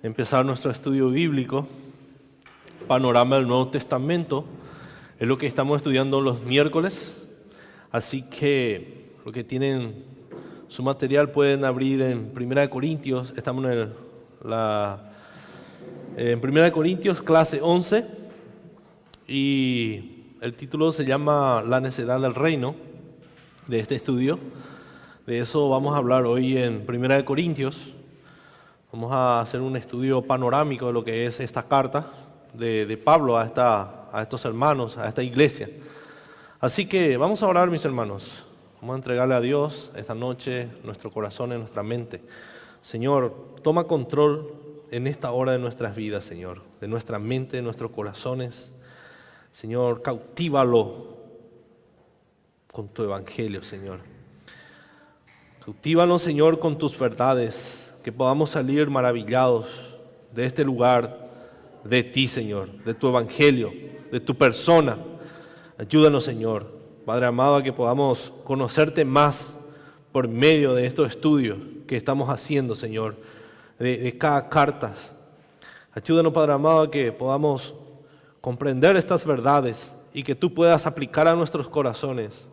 empezar nuestro estudio bíblico, Panorama del Nuevo Testamento. Es lo que estamos estudiando los miércoles, así que los que tienen su material pueden abrir en 1 Corintios. Estamos en 1 Corintios, clase 11, y el título se llama La necedad del reino, de este estudio. De eso vamos a hablar hoy en 1 Corintios. Vamos a hacer un estudio panorámico de lo que es esta carta de Pablo a estos hermanos, a esta iglesia. Así que vamos a orar, mis hermanos. Vamos a entregarle a Dios esta noche nuestro corazón y nuestra mente. Señor, toma control en esta hora de nuestras vidas, Señor, de nuestra mente, de nuestros corazones. Señor, cautívalo con tu evangelio, Señor. Cautívanos, Señor, con tus verdades, que podamos salir maravillados de este lugar, de ti, Señor, de tu evangelio, de tu persona. Ayúdanos, Señor, Padre amado, a que podamos conocerte más por medio de estos estudios que estamos haciendo, Señor, de cada carta. Ayúdanos, Padre amado, a que podamos comprender estas verdades y que tú puedas aplicar a nuestros corazones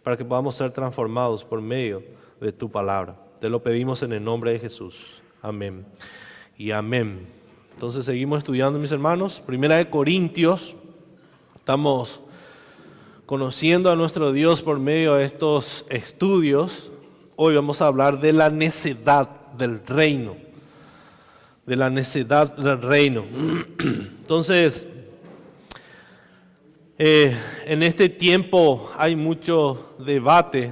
para que podamos ser transformados por medio de tu palabra. Te lo pedimos en el nombre de Jesús. Amén y amén. Entonces seguimos estudiando, mis hermanos. 1 Corintios. Estamos conociendo a nuestro Dios por medio de estos estudios. Hoy vamos a hablar de la necedad del reino. De la necedad del reino. Entonces, en este tiempo hay mucho debate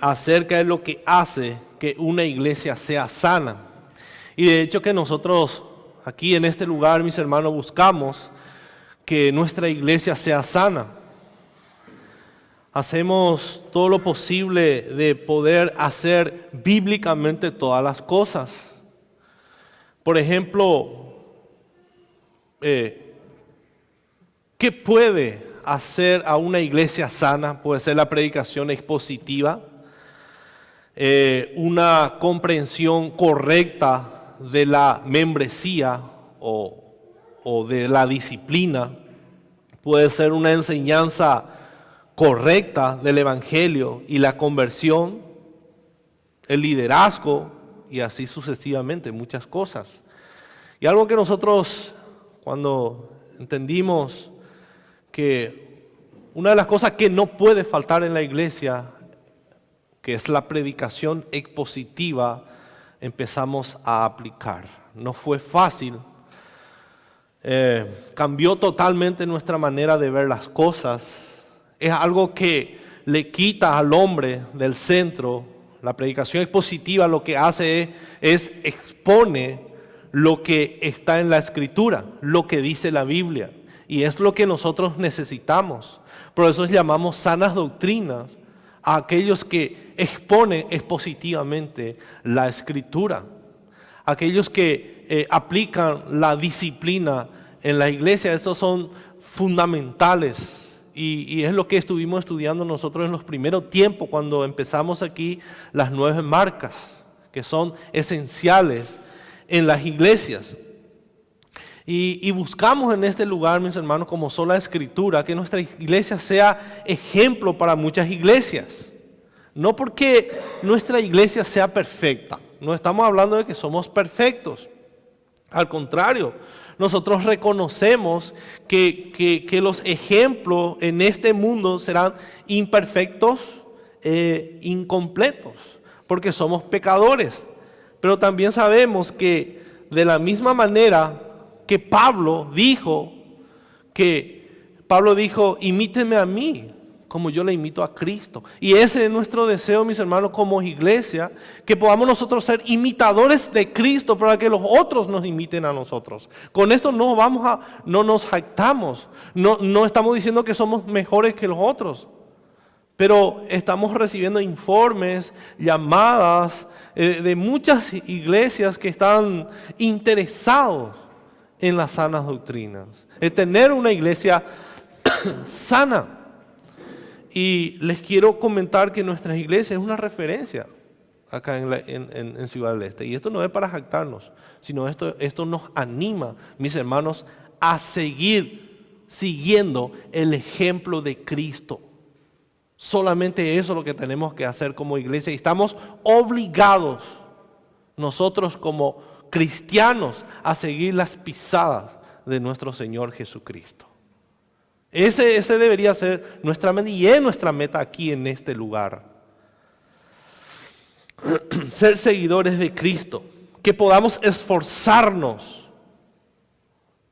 acerca de lo que hace que una iglesia sea sana. Y de hecho que nosotros aquí en este lugar, mis hermanos, buscamos que nuestra iglesia sea sana. Hacemos todo lo posible de poder hacer bíblicamente todas las cosas. Por ejemplo, ¿qué puede hacer a una iglesia sana? Puede ser la predicación expositiva, una comprensión correcta de la membresía o de la disciplina, puede ser una enseñanza correcta del evangelio y la conversión, el liderazgo y así sucesivamente, muchas cosas. Y algo que nosotros, cuando entendimos que una de las cosas que no puede faltar en la iglesia, que es la predicación expositiva, empezamos a aplicar. No fue fácil, cambió totalmente nuestra manera de ver las cosas. Es algo que le quita al hombre del centro. La predicación expositiva lo que hace es expone lo que está en la Escritura, lo que dice la Biblia. Y es lo que nosotros necesitamos. Por eso llamamos sanas doctrinas a aquellos que exponen expositivamente la Escritura. Aquellos que aplican la disciplina en la iglesia, esos son fundamentales. Y es lo que estuvimos estudiando nosotros en los primeros tiempos cuando empezamos aquí las 9 marcas, que son esenciales en las iglesias. Y buscamos en este lugar, mis hermanos, como sola Escritura, que nuestra iglesia sea ejemplo para muchas iglesias. No porque nuestra iglesia sea perfecta, no estamos hablando de que somos perfectos. Al contrario, nosotros reconocemos que los ejemplos en este mundo serán imperfectos, incompletos, porque somos pecadores. Pero también sabemos que de la misma manera que Pablo dijo, imíteme a mí, como yo le imito a Cristo. Y ese es nuestro deseo, mis hermanos, como iglesia, que podamos nosotros ser imitadores de Cristo para que los otros nos imiten a nosotros. Con esto no nos jactamos, no estamos diciendo que somos mejores que los otros, pero estamos recibiendo informes, llamadas de muchas iglesias que están interesados en las sanas doctrinas, en tener una iglesia sana. Y les quiero comentar que nuestra iglesia es una referencia acá en Ciudad del Este. Y esto no es para jactarnos, sino esto nos anima, mis hermanos, a seguir siguiendo el ejemplo de Cristo. Solamente eso es lo que tenemos que hacer como iglesia. Y estamos obligados, nosotros como cristianos, a seguir las pisadas de nuestro Señor Jesucristo. Ese debería ser nuestra meta y es nuestra meta aquí en este lugar. Ser seguidores de Cristo, que podamos esforzarnos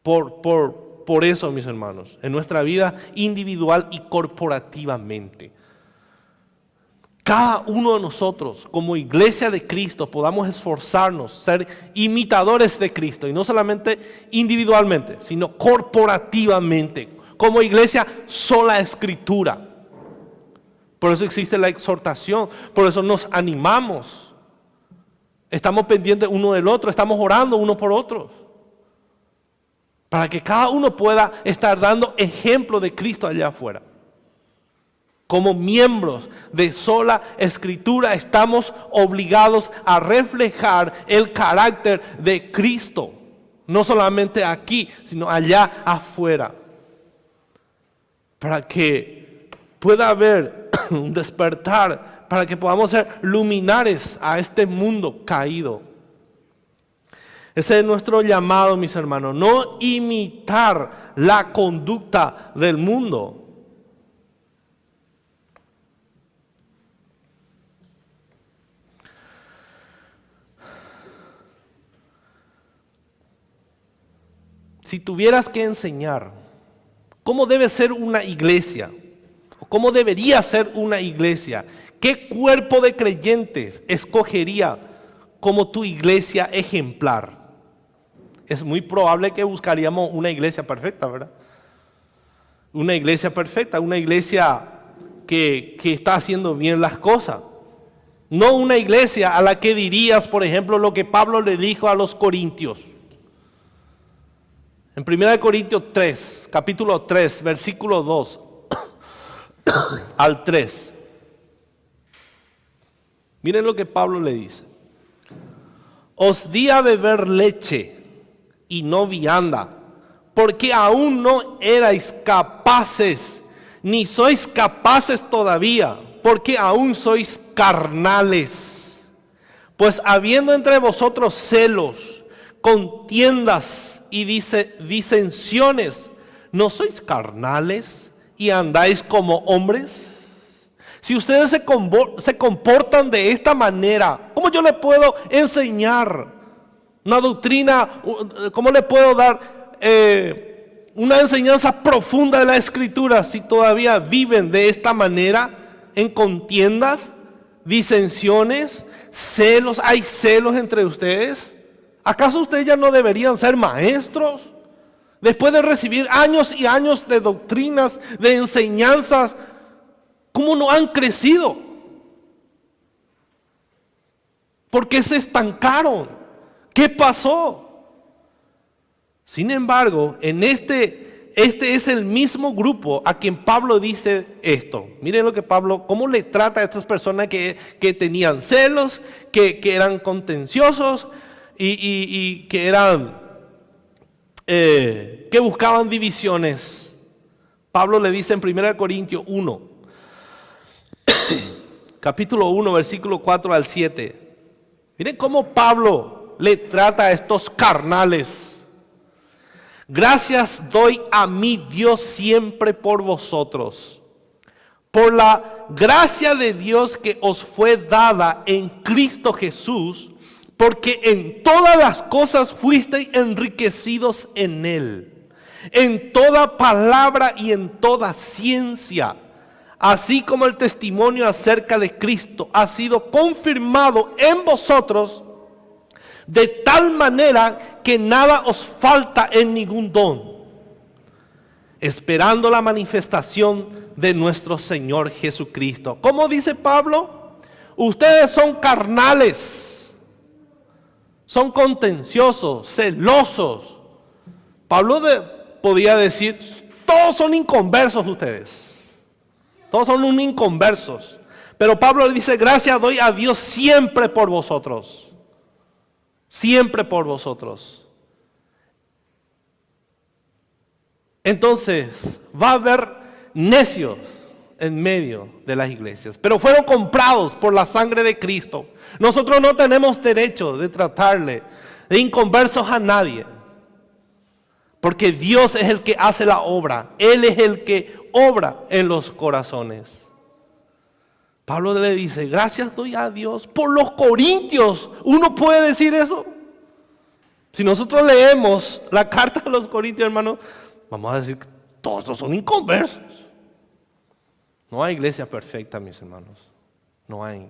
por eso, mis hermanos, en nuestra vida individual y corporativamente. Cada uno de nosotros, como iglesia de Cristo, podamos esforzarnos, ser imitadores de Cristo, y no solamente individualmente, sino corporativamente, como iglesia sola escritura. Por eso existe la exhortación, por eso nos animamos. Estamos pendientes uno del otro, estamos orando uno por otros. Para que cada uno pueda estar dando ejemplo de Cristo allá afuera. Como miembros de sola escritura estamos obligados a reflejar el carácter de Cristo. No solamente aquí, sino allá afuera. Para que pueda haber un despertar, para que podamos ser luminares a este mundo caído. Ese es nuestro llamado, mis hermanos, no imitar la conducta del mundo. Si tuvieras que enseñar cómo debe ser una iglesia, o cómo debería ser una iglesia, ¿qué cuerpo de creyentes escogería como tu iglesia ejemplar? Es muy probable que buscaríamos una iglesia perfecta, ¿verdad? Una iglesia perfecta, una iglesia que está haciendo bien las cosas. No una iglesia a la que dirías, por ejemplo, lo que Pablo le dijo a los corintios. En 1 Corintios 3, capítulo 3, versículo 2 al 3. Miren lo que Pablo le dice. Os di a beber leche y no vianda, porque aún no erais capaces, ni sois capaces todavía, porque aún sois carnales. Pues habiendo entre vosotros celos, contiendas y disensiones, ¿no sois carnales y andáis como hombres? Si ustedes se comportan de esta manera, ¿cómo yo le puedo enseñar una doctrina? ¿Cómo le puedo dar una enseñanza profunda de la Escritura si todavía viven de esta manera? En contiendas, disensiones, celos. ¿Hay celos entre ustedes? ¿Acaso ustedes ya no deberían ser maestros? Después de recibir años y años de doctrinas, de enseñanzas, ¿cómo no han crecido? ¿Por qué se estancaron? ¿Qué pasó? Sin embargo, en este es el mismo grupo a quien Pablo dice esto. Miren lo que Pablo, cómo le trata a estas personas que tenían celos, que eran contenciosos y que eran que buscaban divisiones. Pablo le dice en 1 Corintios 1, capítulo 1, versículo 4 al 7. Miren cómo Pablo le trata a estos carnales. Gracias doy a mi Dios siempre por vosotros, por la gracia de Dios que os fue dada en Cristo Jesús, porque en todas las cosas fuisteis enriquecidos en Él, en toda palabra y en toda ciencia, así como el testimonio acerca de Cristo ha sido confirmado en vosotros, de tal manera que nada os falta en ningún don, esperando la manifestación de nuestro Señor Jesucristo. ¿Cómo dice Pablo? Ustedes son carnales, son contenciosos, celosos. Pablo podía decir, todos son inconversos ustedes. Todos son inconversos. Pero Pablo le dice, gracias doy a Dios siempre por vosotros. Siempre por vosotros. Entonces, va a haber necios en medio de las iglesias, pero fueron comprados por la sangre de Cristo. Nosotros no tenemos derecho de tratarle de inconversos a nadie, porque Dios es el que hace la obra. Él es el que obra en los corazones. Pablo le dice, gracias doy a Dios por los corintios. ¿Uno puede decir eso? Si nosotros leemos la carta a los corintios, hermanos, vamos a decir que todos son inconversos. No hay iglesia perfecta, mis hermanos. No hay.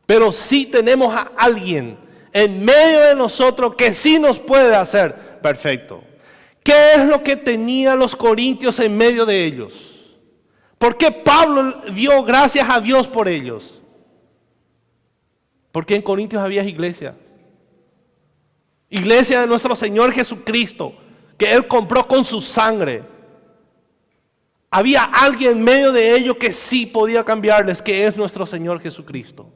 Pero sí tenemos a alguien en medio de nosotros que sí nos puede hacer perfecto. ¿Qué es lo que tenían los corintios en medio de ellos? ¿Por qué Pablo dio gracias a Dios por ellos? Porque en Corintios había iglesia. Iglesia de nuestro Señor Jesucristo, que Él compró con su sangre. Había alguien en medio de ellos que sí podía cambiarles, que es nuestro Señor Jesucristo.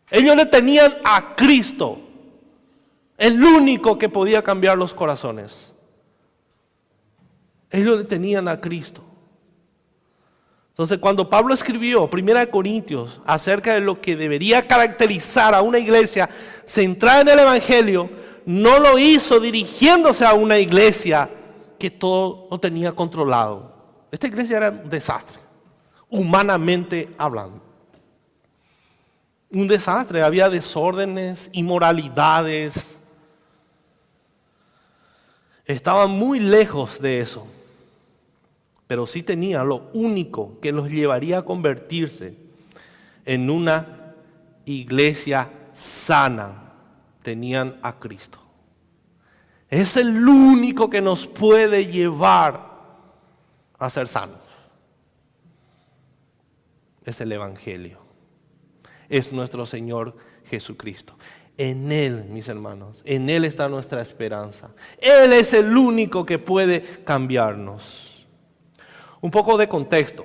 Ellos le tenían a Cristo, el único que podía cambiar los corazones. Ellos le tenían a Cristo. Entonces, cuando Pablo escribió 1 Corintios acerca de lo que debería caracterizar a una iglesia centrada en el Evangelio, no lo hizo dirigiéndose a una iglesia que todo lo tenía controlado. Esta iglesia era un desastre, humanamente hablando. Un desastre, había desórdenes, inmoralidades. Estaban muy lejos de eso. Pero sí tenía lo único que los llevaría a convertirse en una iglesia sana. Tenían a Cristo. Es el único que nos puede llevar a ser sanos. Es el Evangelio. Es nuestro Señor Jesucristo. En Él, mis hermanos, en Él está nuestra esperanza. Él es el único que puede cambiarnos. Un poco de contexto.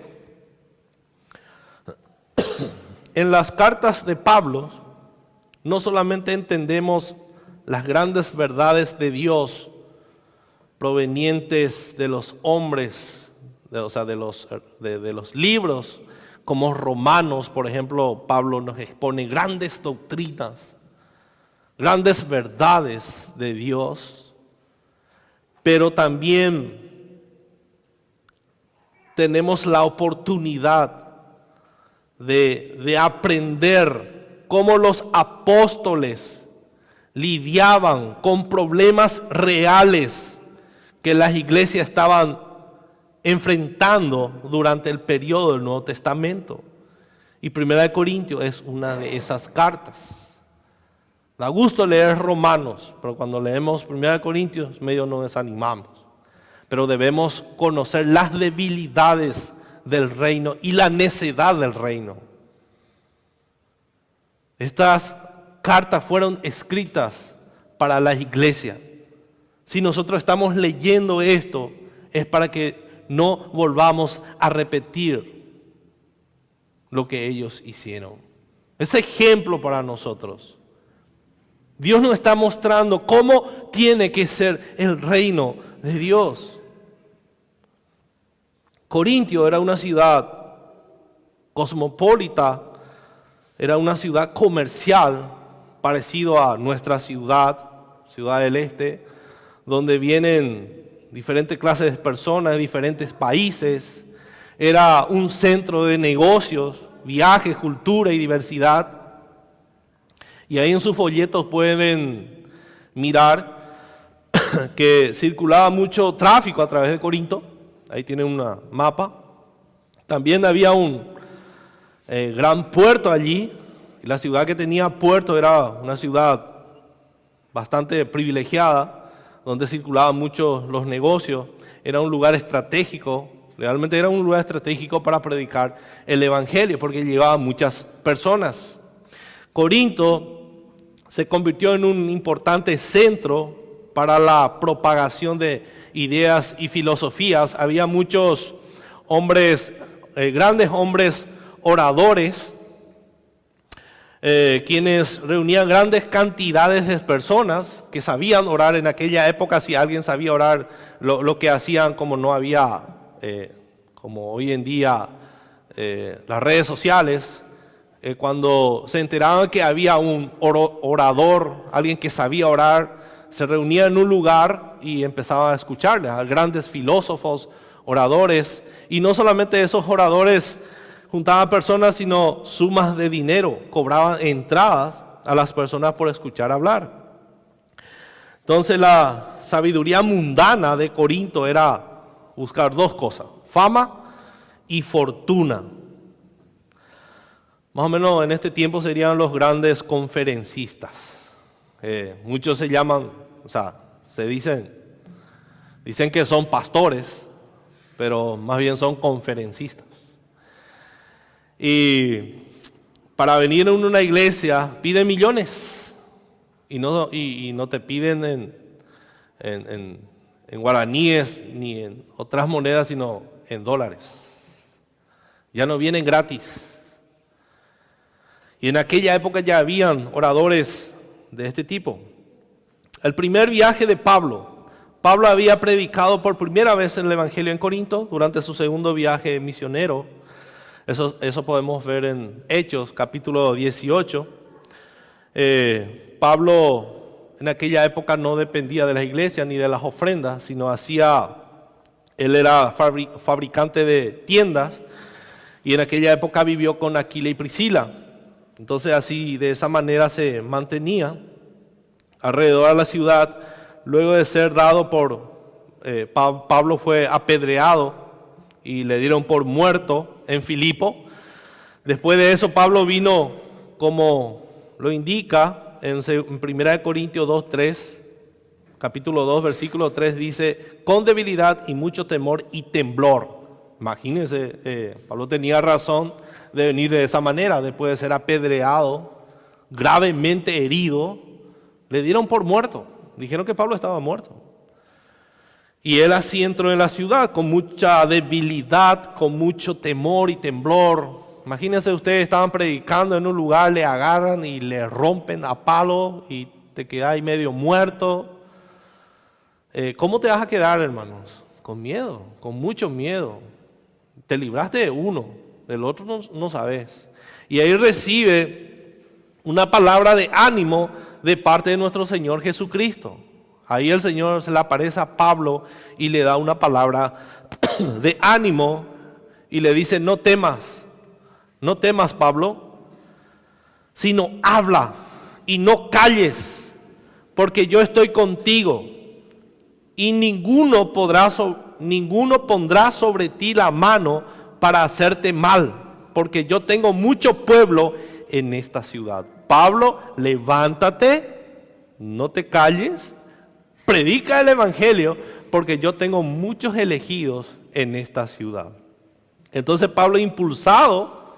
En las cartas de Pablo, no solamente entendemos las grandes verdades de Dios provenientes de los hombres, de los libros, como Romanos, por ejemplo, Pablo nos expone grandes doctrinas, grandes verdades de Dios, pero también tenemos la oportunidad de aprender cómo los apóstoles lidiaban con problemas reales que las iglesias estaban enfrentando durante el periodo del Nuevo Testamento. Y 1 Corintios es una de esas cartas. Da gusto leer Romanos, pero cuando leemos 1 Corintios medio nos desanimamos. Pero debemos conocer las debilidades del reino y la necedad del reino. Estas cartas fueron escritas para la iglesia. Si nosotros estamos leyendo esto, es para que no volvamos a repetir lo que ellos hicieron. Es ejemplo para nosotros. Dios nos está mostrando cómo tiene que ser el reino de Dios. Corintio era una ciudad cosmopolita, era una ciudad comercial, parecido a nuestra ciudad del Este, donde vienen diferentes clases de personas de diferentes países. Era un centro de negocios, viajes, cultura y diversidad. Y ahí en sus folletos pueden mirar que circulaba mucho tráfico a través de Corinto. Ahí tienen un mapa. También había un gran puerto allí. Y la ciudad que tenía puerto era una ciudad bastante privilegiada, donde circulaban muchos los negocios. Era un lugar estratégico. Realmente era un lugar estratégico para predicar el Evangelio, porque llevaba muchas personas. Corinto se convirtió en un importante centro para la propagación de ideas y filosofías. Había muchos hombres, grandes hombres oradores, quienes reunían grandes cantidades de personas que sabían orar en aquella época. Si alguien sabía orar, lo que hacían, como no había, como hoy en día, las redes sociales, cuando se enteraban que había un orador, alguien que sabía orar, se reunía en un lugar y empezaba a escucharle a grandes filósofos, oradores, y no solamente esos oradores juntaban personas, sino sumas de dinero, cobraban entradas a las personas por escuchar hablar. Entonces la sabiduría mundana de Corinto era buscar dos cosas: fama y fortuna. Más o menos en este tiempo serían los grandes conferencistas. Muchos se llaman, se dicen que son pastores, pero más bien son conferencistas. Y para venir a una iglesia piden millones y no te piden en guaraníes ni en otras monedas, sino en dólares. Ya no vienen gratis. Y en aquella época ya habían oradores de este tipo. El primer viaje de Pablo había predicado por primera vez el Evangelio en Corinto durante su segundo viaje misionero. Eso podemos ver en Hechos, capítulo 18. Pablo en aquella época no dependía de las iglesias ni de las ofrendas, sino él era fabricante de tiendas, y en aquella época vivió con Aquila y Priscila. Entonces así, de esa manera se mantenía alrededor de la ciudad. Luego de ser dado Pablo fue apedreado y le dieron por muerto en Filipo. Después de eso Pablo vino, como lo indica en 1 Corintios 2:3, capítulo 2, versículo 3, dice: con debilidad y mucho temor y temblor. Imagínense, Pablo tenía razón de venir de esa manera. Después de ser apedreado, gravemente herido, le dieron por muerto. Dijeron que Pablo estaba muerto. Y él así entró en la ciudad con mucha debilidad, con mucho temor y temblor. Imagínense ustedes, estaban predicando en un lugar, le agarran y le rompen a palo y te quedas ahí medio muerto. ¿Cómo te vas a quedar, hermanos? Con miedo, con mucho miedo. Te libraste de uno, del otro no sabes. Y ahí recibe una palabra de ánimo de parte de nuestro Señor Jesucristo. Ahí el Señor se le aparece a Pablo y le da una palabra de ánimo y le dice: no temas Pablo, sino habla y no calles, porque yo estoy contigo y ninguno pondrá sobre ti la mano para hacerte mal, porque yo tengo mucho pueblo en esta ciudad. Pablo, levántate, no te calles, predica el Evangelio, porque yo tengo muchos elegidos en esta ciudad. Entonces Pablo, impulsado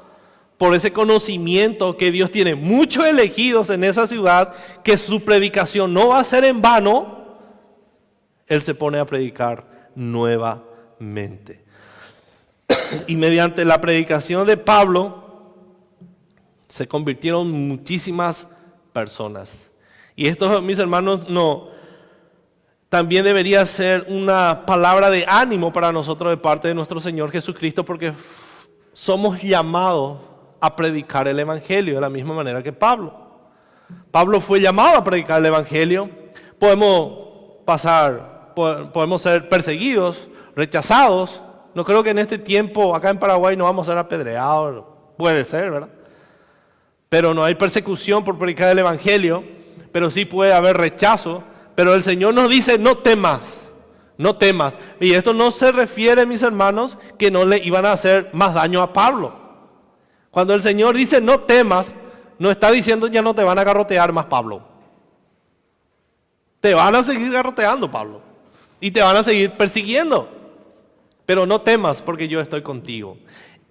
por ese conocimiento que Dios tiene muchos elegidos en esa ciudad, que su predicación no va a ser en vano, él se pone a predicar nuevamente. Y mediante la predicación de Pablo se convirtieron muchísimas personas. Y esto, mis hermanos, también debería ser una palabra de ánimo para nosotros de parte de nuestro Señor Jesucristo, porque somos llamados a predicar el Evangelio de la misma manera que Pablo. Pablo fue llamado a predicar el Evangelio. Podemos ser perseguidos, rechazados. No creo que en este tiempo acá en Paraguay no vamos a ser apedreados. Puede ser, ¿verdad? Pero no hay persecución por predicar el Evangelio, pero sí puede haber rechazo. Pero el Señor nos dice: no temas, no temas. Y esto no se refiere, mis hermanos, que no le iban a hacer más daño a Pablo. Cuando el Señor dice no temas, no está diciendo ya no te van a garrotear más, Pablo. Te van a seguir garroteando, Pablo, y te van a seguir persiguiendo. Pero no temas, porque yo estoy contigo.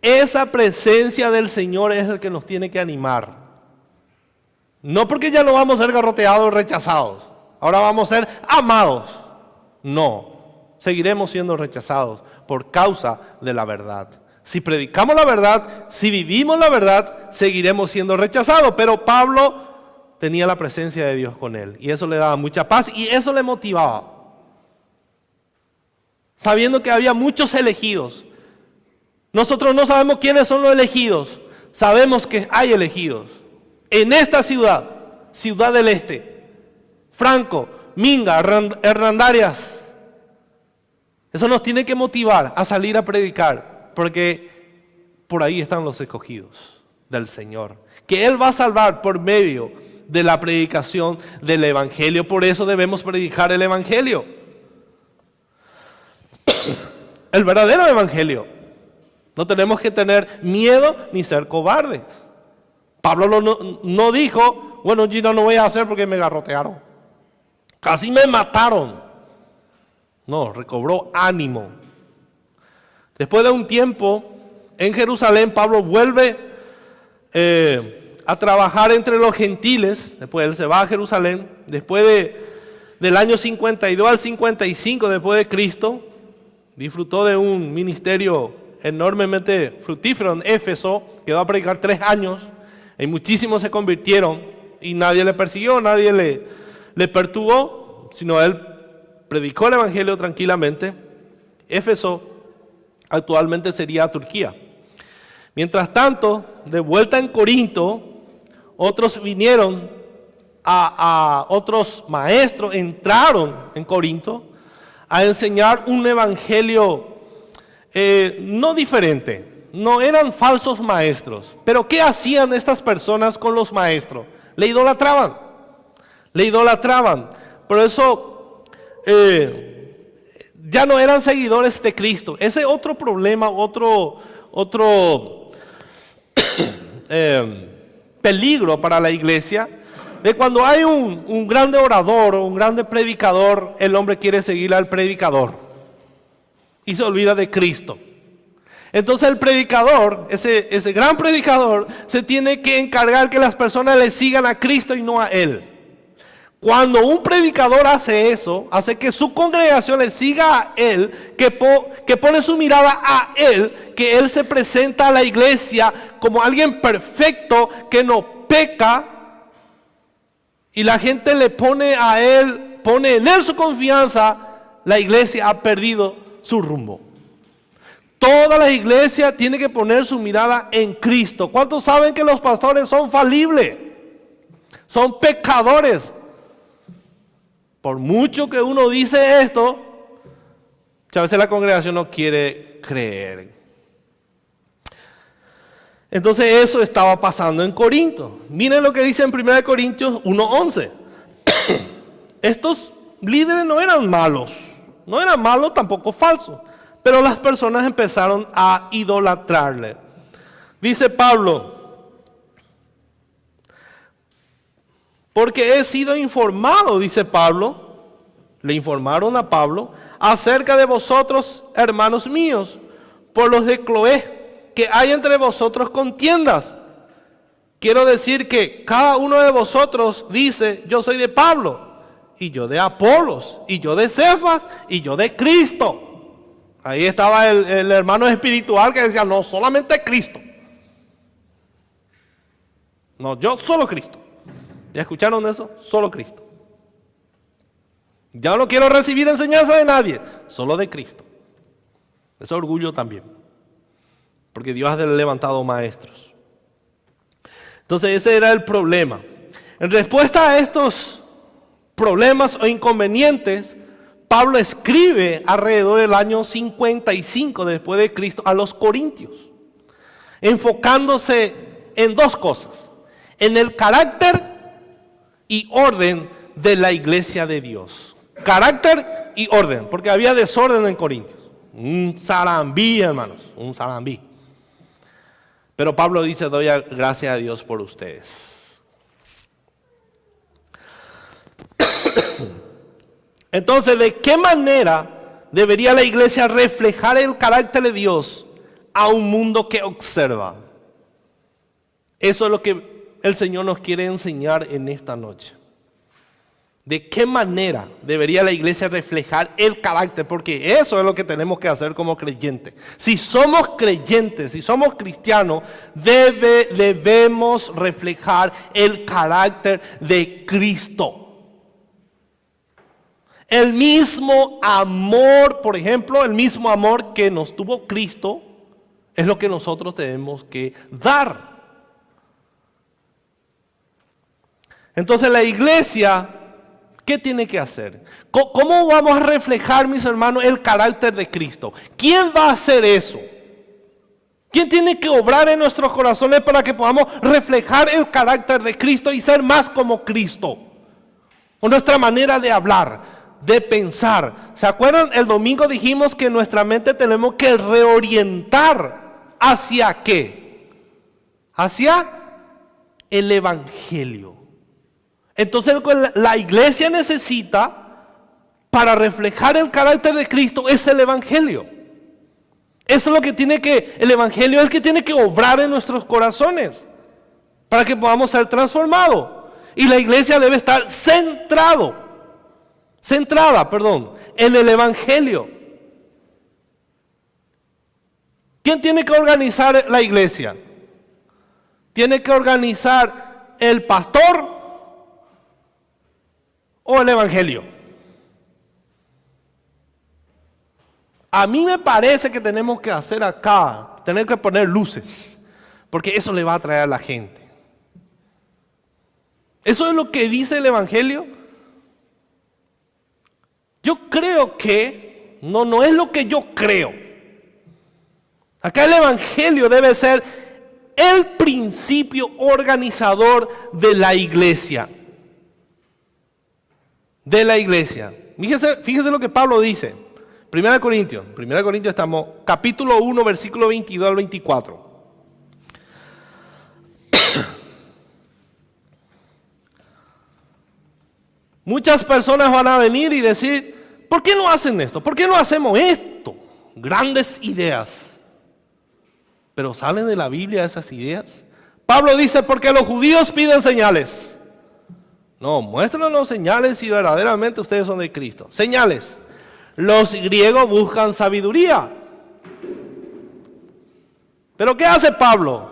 Esa presencia del Señor es el que nos tiene que animar. No porque ya no vamos a ser garroteados o rechazados. Ahora vamos a ser amados. No, seguiremos siendo rechazados por causa de la verdad. Si predicamos la verdad, si vivimos la verdad, seguiremos siendo rechazados. Pero Pablo tenía la presencia de Dios con él y eso le daba mucha paz y eso le motivaba. Sabiendo que había muchos elegidos. Nosotros no sabemos quiénes son los elegidos. Sabemos que hay elegidos. En esta ciudad, Ciudad del Este, Franco, Minga, Hernandarias. Eso nos tiene que motivar a salir a predicar, porque por ahí están los escogidos del Señor, que Él va a salvar por medio de la predicación del Evangelio. Por eso debemos predicar el Evangelio. El verdadero Evangelio. No tenemos que tener miedo ni ser cobardes. Pablo no dijo, bueno, yo no voy a hacer porque me garrotearon. Casi me mataron. No, recobró ánimo. Después de un tiempo en Jerusalén, Pablo vuelve a trabajar entre los gentiles. Después él se va a Jerusalén. Después del año 52 al 55 después de Cristo, disfrutó de un ministerio enormemente fructífero en Éfeso. Quedó a predicar 3 años y muchísimos se convirtieron y nadie le persiguió, nadie le perturbó, sino él predicó el Evangelio tranquilamente. Éfeso actualmente sería Turquía. Mientras tanto, de vuelta en Corinto, otros vinieron otros maestros entraron en Corinto a enseñar un evangelio no diferente. No eran falsos maestros. Pero ¿qué hacían estas personas con los maestros? Le idolatraban. Le idolatraban. Por eso ya no eran seguidores de Cristo. Ese es otro problema, otro peligro para la iglesia. De cuando hay un grande orador o un grande predicador, el hombre quiere seguir al predicador y se olvida de Cristo. Entonces el predicador, ese gran predicador, se tiene que encargar que las personas le sigan a Cristo y no a él. Cuando un predicador hace eso, hace que su congregación le siga a él, que pone su mirada a él, que él se presenta a la iglesia como alguien perfecto, que no peca, y la gente le pone a él, pone en él su confianza, la iglesia ha perdido su rumbo. Toda la iglesia tiene que poner su mirada en Cristo. ¿Cuántos saben que los pastores son falibles? Son pecadores. Por mucho que uno dice esto, muchas veces la congregación no quiere creer. Entonces eso estaba pasando en Corinto. Miren lo que dice en 1 Corintios 1:11. Estos líderes no eran malos. No eran malos, tampoco falsos. Pero las personas empezaron a idolatrarle. Dice Pablo, porque he sido informado, dice Pablo, le informaron a Pablo, acerca de vosotros, hermanos míos, por los de Cloé, que hay entre vosotros contiendas. Quiero decir que cada uno de vosotros dice, yo soy de Pablo, y yo de Apolos, y yo de Cefas, y yo de Cristo. Ahí estaba el hermano espiritual que decía, no, solamente Cristo. No, yo solo Cristo. ¿Ya escucharon eso? Solo Cristo. Ya no quiero recibir enseñanza de nadie, solo de Cristo. Ese orgullo también. Porque Dios ha levantado maestros. Entonces ese era el problema. En respuesta a estos problemas o inconvenientes, Pablo escribe alrededor del año 55 después de Cristo a los corintios, enfocándose en 2 cosas: en el carácter y orden de la iglesia de Dios. Carácter y orden, porque había desorden en Corintios. Un zarambí, hermanos, un zarambí. Pero Pablo dice, doy gracias a Dios por ustedes. Entonces, ¿de qué manera debería la iglesia reflejar el carácter de Dios a un mundo que observa? Eso es lo que el Señor nos quiere enseñar en esta noche. ¿De qué manera debería la iglesia reflejar el carácter? Porque eso es lo que tenemos que hacer como creyentes. Si somos creyentes, si somos cristianos, debemos reflejar el carácter de Cristo. El mismo amor, por ejemplo, el mismo amor que nos tuvo Cristo, es lo que nosotros tenemos que dar. Entonces la iglesia, ¿qué tiene que hacer? ¿Cómo vamos a reflejar, mis hermanos, el carácter de Cristo? ¿Quién va a hacer eso? ¿Quién tiene que obrar en nuestros corazones para que podamos reflejar el carácter de Cristo y ser más como Cristo? O nuestra manera de hablar, de pensar. ¿Se acuerdan? El domingo dijimos que nuestra mente tenemos que reorientar. ¿Hacia qué? Hacia el Evangelio. Entonces la iglesia necesita, para reflejar el carácter de Cristo, es el Evangelio. Eso es lo que el Evangelio es el que tiene que obrar en nuestros corazones para que podamos ser transformados. Y la iglesia debe estar centrada, en el Evangelio. ¿Quién tiene que organizar la iglesia? ¿Tiene que organizar el pastor o el Evangelio? A mí me parece que tenemos que hacer acá, tener que poner luces, porque eso le va a atraer a la gente. ¿Eso es lo que dice el Evangelio? Yo creo que no es lo que yo creo. Acá el Evangelio debe ser el principio organizador de la iglesia. De la iglesia. Fíjese lo que Pablo dice. 1 Corintios estamos, capítulo 1, versículo 22 al 24. Muchas personas van a venir y decir, ¿por qué no hacen esto? ¿Por qué no hacemos esto? Grandes ideas. ¿Pero salen de la Biblia esas ideas? Pablo dice, porque los judíos piden señales. No, muéstranos señales si verdaderamente ustedes son de Cristo. Señales. Los griegos buscan sabiduría. ¿Pero qué hace Pablo?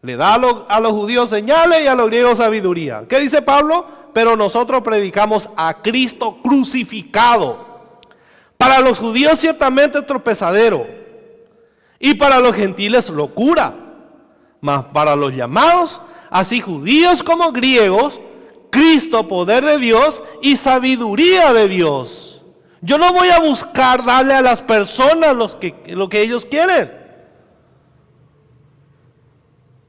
Le da a los judíos señales y a los griegos sabiduría. ¿Qué dice Pablo? Pero nosotros predicamos a Cristo crucificado. Para los judíos ciertamente tropezadero, y para los gentiles locura. Mas para los llamados, así judíos como griegos, Cristo poder de Dios y sabiduría de Dios. Yo no voy a buscar darle a las personas lo que ellos quieren.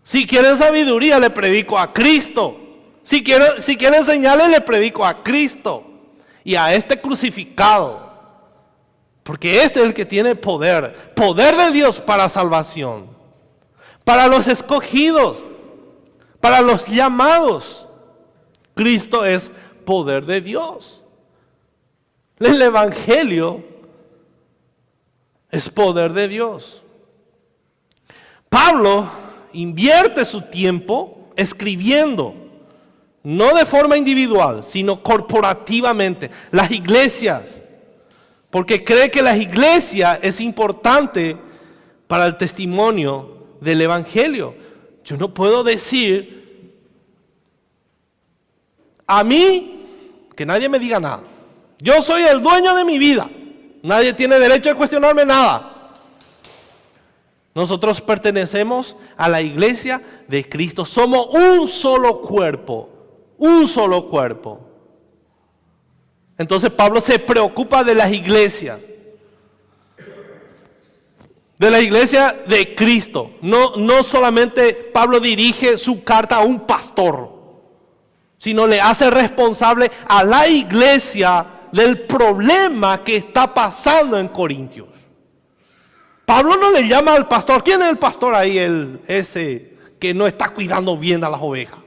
Si quieren sabiduría, le predico a Cristo. Si quieren señales, le predico a Cristo. Y a este crucificado. Porque este es el que tiene poder. Poder de Dios para salvación. Para los escogidos. Para los llamados. Cristo es poder de Dios. El Evangelio es poder de Dios. Pablo invierte su tiempo escribiendo, no de forma individual, sino corporativamente, las iglesias, porque cree que las iglesias es importante para el testimonio del Evangelio. Yo no puedo decir a mí que nadie me diga nada. Yo soy el dueño de mi vida. Nadie tiene derecho de cuestionarme nada. Nosotros pertenecemos a la iglesia de Cristo. Somos un solo cuerpo. Un solo cuerpo. Entonces Pablo se preocupa de las iglesias. De la iglesia de Cristo. No solamente Pablo dirige su carta a un pastor, sino le hace responsable a la iglesia del problema que está pasando en Corintios. Pablo no le llama al pastor. ¿Quién es el pastor ahí? Ese que no está cuidando bien a las ovejas.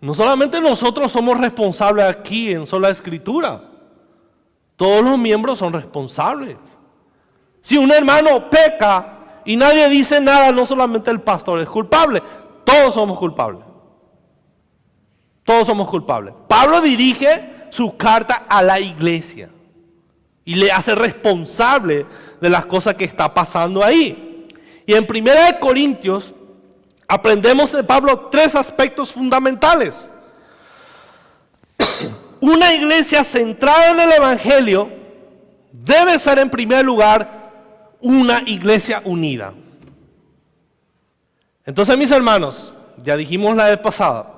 No solamente nosotros somos responsables aquí en Sola Escritura. Todos los miembros son responsables. Si un hermano peca y nadie dice nada, no solamente el pastor es culpable. Todos somos culpables. Todos somos culpables. Pablo dirige su carta a la iglesia y le hace responsable de las cosas que está pasando ahí. Y en 1 Corintios aprendemos de Pablo 3 aspectos fundamentales. Una iglesia centrada en el Evangelio debe ser en primer lugar una iglesia unida. Entonces, mis hermanos, ya dijimos la vez pasada,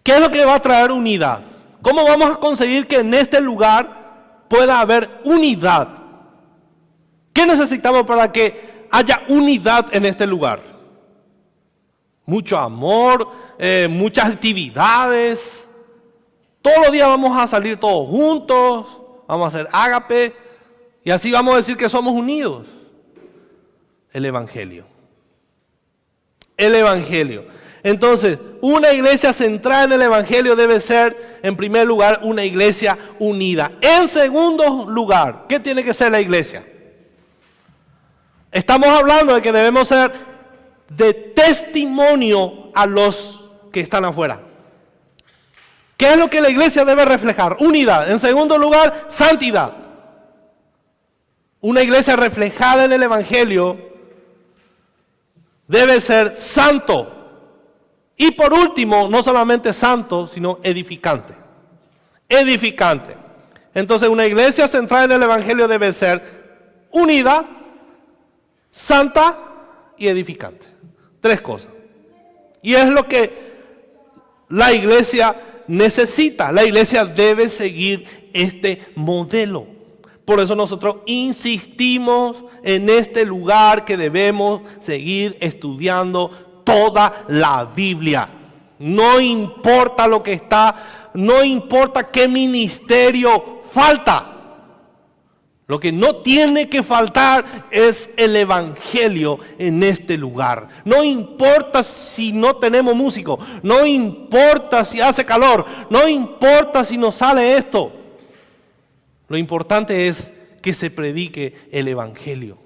¿qué es lo que va a traer unidad? ¿Cómo vamos a conseguir que en este lugar pueda haber unidad? ¿Qué necesitamos para que haya unidad en este lugar? Mucho amor, muchas actividades. Todos los días vamos a salir todos juntos, vamos a hacer ágape y así vamos a decir que somos unidos. El Evangelio. El Evangelio. Entonces, una iglesia centrada en el Evangelio debe ser, en primer lugar, una iglesia unida. En segundo lugar, ¿qué tiene que ser la iglesia? Estamos hablando de que debemos ser de testimonio a los que están afuera. ¿Qué es lo que la iglesia debe reflejar? Unidad. En segundo lugar, santidad. Una iglesia reflejada en el Evangelio debe ser santo. Y por último, no solamente santo, sino edificante. Edificante. Entonces, una iglesia centrada en el Evangelio debe ser unida, santa y edificante. 3 cosas. Y es lo que la iglesia necesita. La iglesia debe seguir este modelo. Por eso nosotros insistimos en este lugar que debemos seguir estudiando toda la Biblia. No importa lo que está, no importa qué ministerio falta. Lo que no tiene que faltar es el Evangelio en este lugar. No importa si no tenemos músicos, no importa si hace calor, no importa si nos sale esto. Lo importante es que se predique el Evangelio.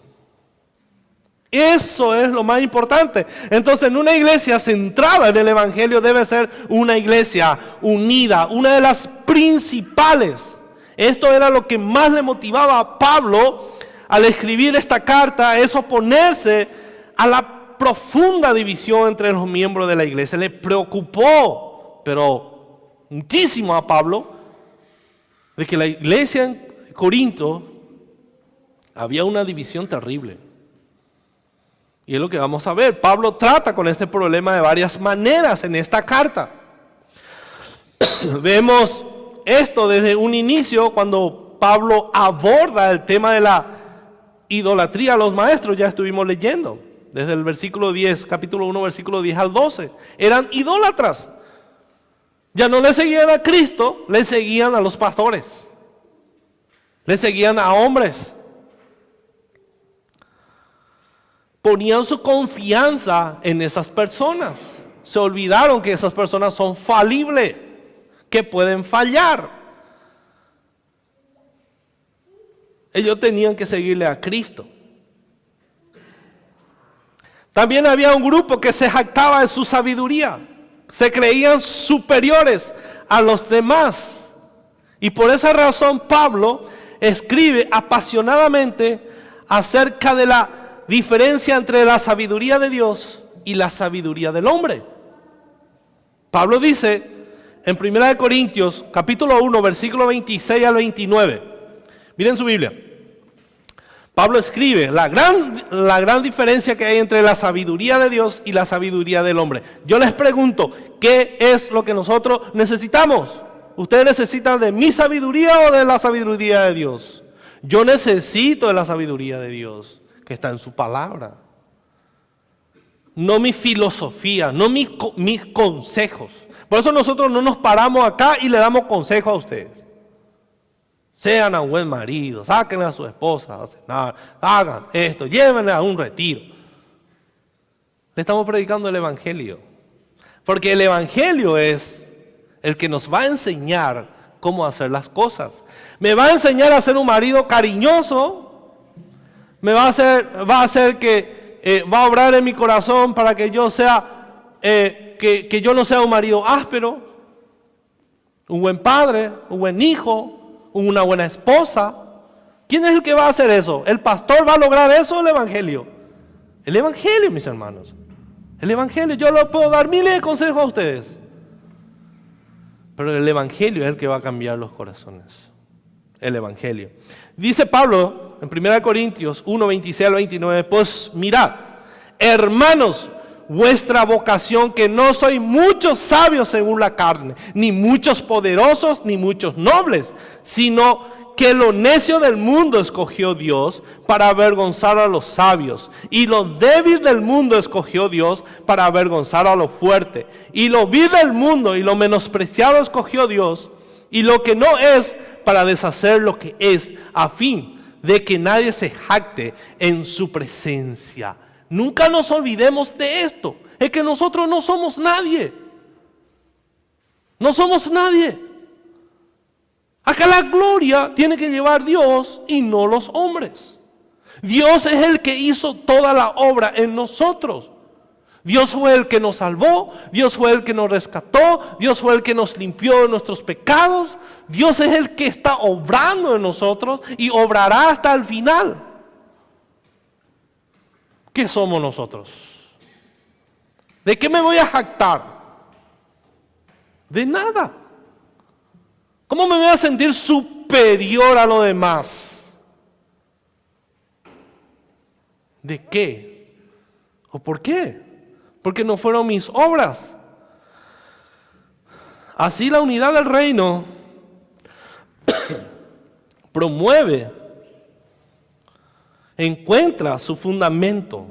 Eso es lo más importante. Entonces, en una iglesia centrada en el Evangelio debe ser una iglesia unida, una de las principales. Esto era lo que más le motivaba a Pablo al escribir esta carta, es oponerse a la profunda división entre los miembros de la iglesia. Le preocupó, pero muchísimo a Pablo, de que la iglesia en Corinto había una división terrible. Y es lo que vamos a ver. Pablo trata con este problema de varias maneras en esta carta. Vemos esto desde un inicio cuando Pablo aborda el tema de la idolatría a los maestros. Ya estuvimos leyendo desde el versículo 10, capítulo 1, versículo 10 al 12. Eran idólatras. Ya no le seguían a Cristo, le seguían a los pastores. Le seguían a hombres. Ponían su confianza en esas personas. Se olvidaron que esas personas son falibles, que pueden fallar. Ellos tenían que seguirle a Cristo. También había un grupo que se jactaba de su sabiduría. Se creían superiores a los demás. Y por esa razón Pablo escribe apasionadamente acerca de la diferencia entre la sabiduría de Dios y la sabiduría del hombre. Pablo dice en 1 Corintios capítulo 1 versículo 26 al 29. Miren su Biblia. Pablo escribe la gran diferencia que hay entre la sabiduría de Dios y la sabiduría del hombre. Yo les pregunto, ¿qué es lo que nosotros necesitamos? ¿Ustedes necesitan de mi sabiduría o de la sabiduría de Dios? Yo necesito de la sabiduría de Dios, que está en su palabra. No mi filosofía, no mis consejos. Por eso nosotros no nos paramos acá y le damos consejos a ustedes. Sean a un buen marido, sáquenle a su esposa a cenar, hagan esto, llévenle a un retiro. Le estamos predicando el Evangelio. Porque el Evangelio es el que nos va a enseñar cómo hacer las cosas. Me va a enseñar a ser un marido cariñoso. Me va a hacer que va a obrar en mi corazón para que yo sea, que yo no sea un marido áspero. Un buen padre, un buen hijo, una buena esposa. ¿Quién es el que va a hacer eso? ¿El pastor va a lograr eso o el evangelio? El evangelio, mis hermanos. El evangelio. Yo le puedo dar miles de consejos a ustedes, pero el evangelio es el que va a cambiar los corazones. El evangelio. Dice Pablo en 1 Corintios 1, 26 al 29, pues mirad, hermanos, vuestra vocación, que no sois muchos sabios según la carne, ni muchos poderosos, ni muchos nobles, sino que lo necio del mundo escogió Dios para avergonzar a los sabios, y lo débil del mundo escogió Dios para avergonzar a lo fuerte, y lo vil del mundo y lo menospreciado escogió Dios, y lo que no es, para deshacer lo que es, a fin de que nadie se jacte en su presencia. Nunca nos olvidemos de esto, es que nosotros no somos nadie. No somos nadie. Acá la gloria tiene que llevar Dios y no los hombres. Dios es el que hizo toda la obra en nosotros. Dios fue el que nos salvó, Dios fue el que nos rescató, Dios fue el que nos limpió de nuestros pecados. Dios es el que está obrando en nosotros y obrará hasta el final. ¿Qué somos nosotros? ¿De qué me voy a jactar? De nada. ¿Cómo me voy a sentir superior a lo demás? ¿De qué? ¿O por qué? Porque no fueron mis obras. Así la unidad del reino promueve, encuentra su fundamento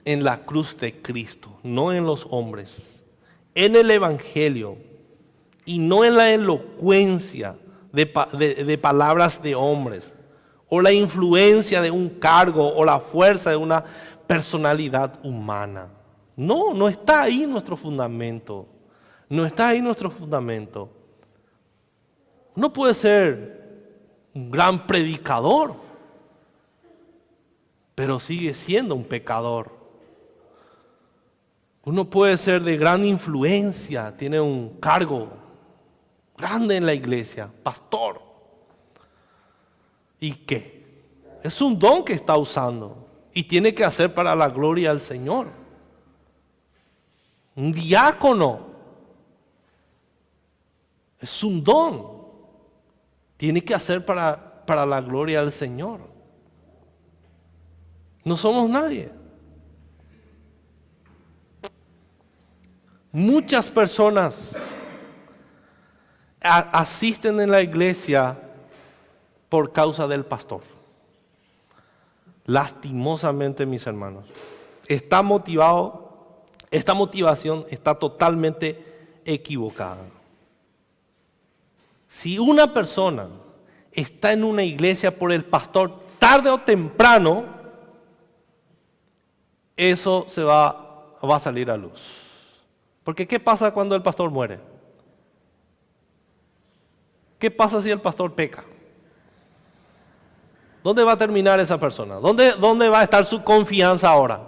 en la cruz de Cristo, no en los hombres, en el evangelio y no en la elocuencia de palabras de hombres o la influencia de un cargo o la fuerza de una personalidad humana. No, no está ahí nuestro fundamento. No está ahí nuestro fundamento. No puede ser un gran predicador, pero sigue siendo un pecador. Uno puede ser de gran influencia, tiene un cargo grande en la iglesia, pastor. ¿Y qué? Es un don que está usando y tiene que hacer para la gloria del Señor. Un diácono es un don. Tiene que hacer para la gloria del Señor. No somos nadie. Muchas personas asisten en la iglesia por causa del pastor. Lastimosamente, mis hermanos, esta motivación está totalmente equivocada. Si una persona está en una iglesia por el pastor, tarde o temprano, eso va a salir a luz. Porque ¿qué pasa cuando el pastor muere? ¿Qué pasa si el pastor peca? ¿Dónde va a terminar esa persona? ¿Dónde va a estar su confianza ahora?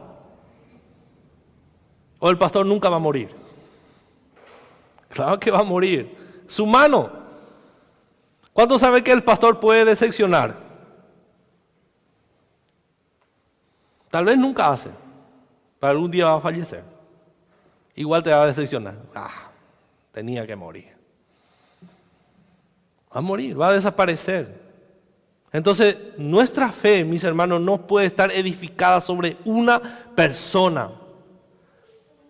¿O el pastor nunca va a morir? Claro que va a morir. Es humano. ¿Cuántos saben que el pastor puede decepcionar? Tal vez nunca hace, pero algún día va a fallecer. Igual te va a decepcionar. Tenía que morir. Va a morir, va a desaparecer. Entonces, nuestra fe, mis hermanos, no puede estar edificada sobre una persona.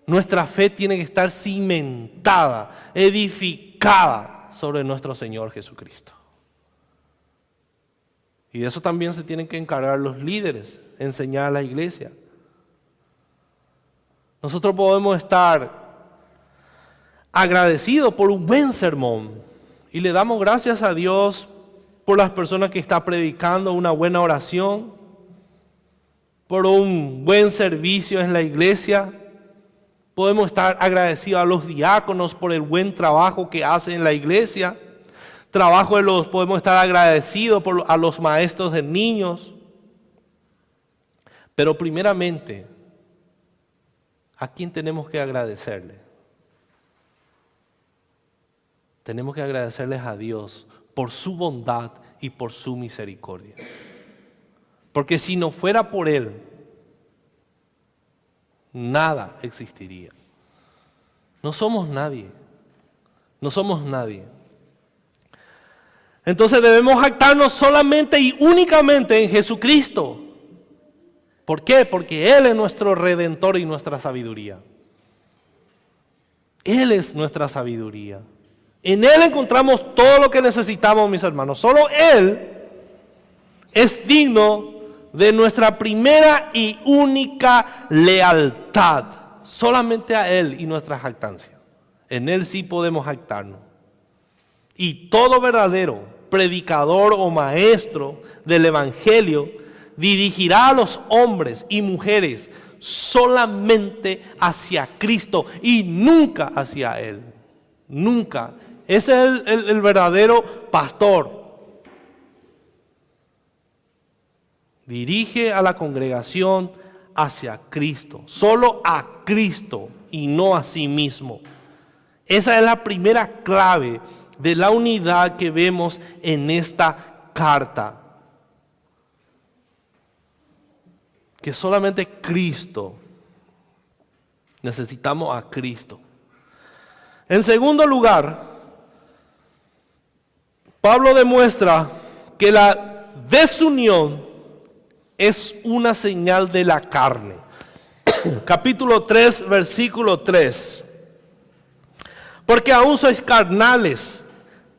Nuestra fe tiene que estar cimentada, edificada sobre nuestro Señor Jesucristo. Y de eso también se tienen que encargar los líderes, enseñar a la iglesia. Nosotros podemos estar agradecidos por un buen sermón y le damos gracias a Dios por las personas que están predicando una buena oración, por un buen servicio en la iglesia. Podemos estar agradecidos a los diáconos por el buen trabajo que hacen en la iglesia. Podemos estar agradecidos a los maestros de niños. Pero primeramente, ¿a quién tenemos que agradecerle? tenemos que agradecerles a Dios por su bondad y por su misericordia. Porque si no fuera por Él, nada existiría. No somos nadie. No somos nadie. Entonces debemos jactarnos solamente y únicamente en Jesucristo. ¿Por qué? Porque Él es nuestro Redentor y nuestra sabiduría. Él es nuestra sabiduría. En Él encontramos todo lo que necesitamos, mis hermanos. Solo Él es digno de nuestra primera y única lealtad. Solamente a Él y nuestra jactancia. En Él sí podemos jactarnos. Y todo verdadero predicador o maestro del Evangelio dirigirá a los hombres y mujeres solamente hacia Cristo y nunca hacia Él. Nunca. Ese es el verdadero pastor. Dirige a la congregación hacia Cristo, solo a Cristo y no a sí mismo. Esa es la primera clave de la unidad que vemos en esta carta. Que solamente Cristo, necesitamos a Cristo. En segundo lugar, Pablo demuestra que la desunión es una señal de la carne. Capítulo 3, versículo 3. Porque aún sois carnales,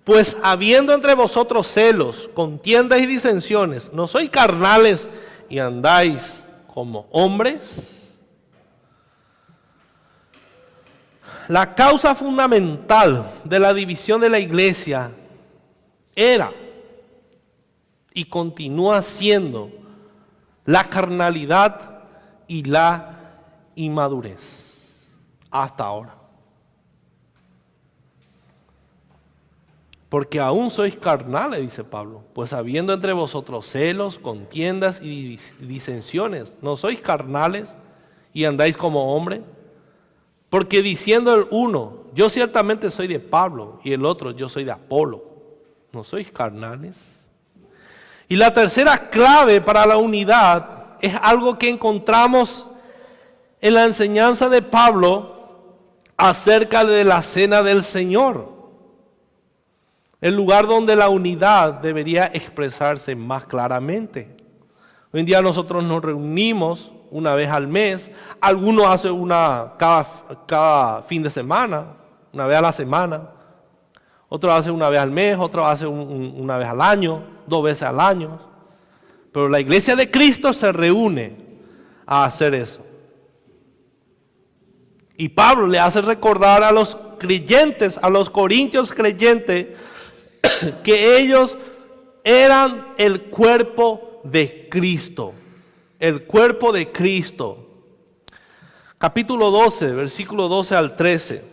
pues habiendo entre vosotros celos, contiendas y disensiones, ¿no sois carnales y andáis como hombres? La causa fundamental de la división de la iglesia era y continúa siendo la carnalidad y la inmadurez hasta ahora. Porque aún sois carnales, dice Pablo, pues habiendo entre vosotros celos, contiendas y disensiones, ¿no sois carnales y andáis como hombres? Porque diciendo el uno, yo ciertamente soy de Pablo, y el otro, yo soy de Apolo, ¿no sois carnales? Y la tercera clave para la unidad es algo que encontramos en la enseñanza de Pablo acerca de la cena del Señor. El lugar donde la unidad debería expresarse más claramente. Hoy en día nosotros nos reunimos una vez al mes. Algunos hacen una cada fin de semana, una vez a la semana. Otros hacen una vez al mes, otros hacen una vez al año, 2 veces al año. Pero la iglesia de Cristo se reúne a hacer eso. Y Pablo le hace recordar a los creyentes, a los corintios creyentes, que ellos eran el cuerpo de Cristo. El cuerpo de Cristo. Capítulo 12, versículo 12 al 13.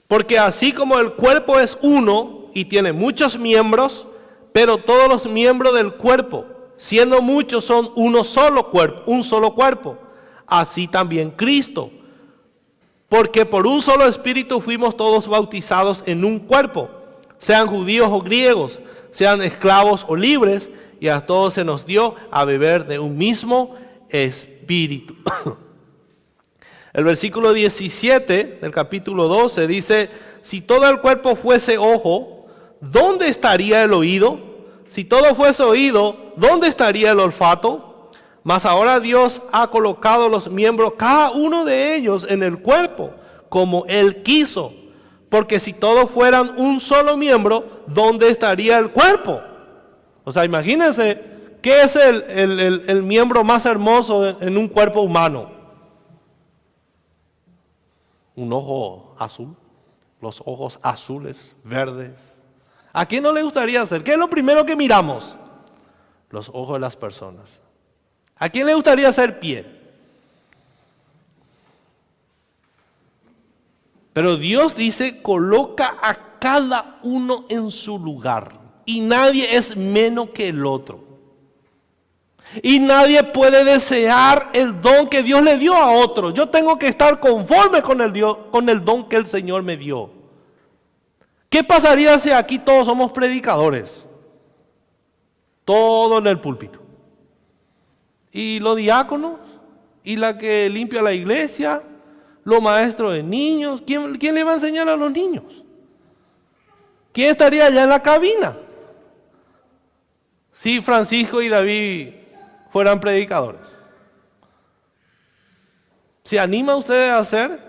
Porque así como el cuerpo es uno y tiene muchos miembros, pero todos los miembros del cuerpo, siendo muchos, son un solo cuerpo. Así también Cristo. Porque por un solo espíritu fuimos todos bautizados en un cuerpo, sean judíos o griegos, sean esclavos o libres, y a todos se nos dio a beber de un mismo espíritu. El versículo 17 del capítulo 12 dice, si todo el cuerpo fuese ojo, ¿dónde estaría el oído? Si todo fuese oído, ¿dónde estaría el olfato? Mas ahora Dios ha colocado los miembros, cada uno de ellos, en el cuerpo, como Él quiso. Porque si todos fueran un solo miembro, ¿dónde estaría el cuerpo? O sea, imagínense, ¿qué es el miembro más hermoso en un cuerpo humano? Un ojo azul, los ojos azules, verdes. ¿A quién no le gustaría hacer? ¿Qué es lo primero que miramos? Los ojos de las personas. ¿A quién le gustaría ser pie? Pero Dios dice, coloca a cada uno en su lugar. Y nadie es menos que el otro. Y nadie puede desear el don que Dios le dio a otro. Yo tengo que estar conforme con el don que el Señor me dio. ¿Qué pasaría si aquí todos somos predicadores? Todo en el púlpito. Y los diáconos, y la que limpia la iglesia, los maestros de niños. ¿Quién le va a enseñar a los niños? ¿Quién estaría allá en la cabina? Si Francisco y David fueran predicadores. ¿Se anima ustedes a hacer?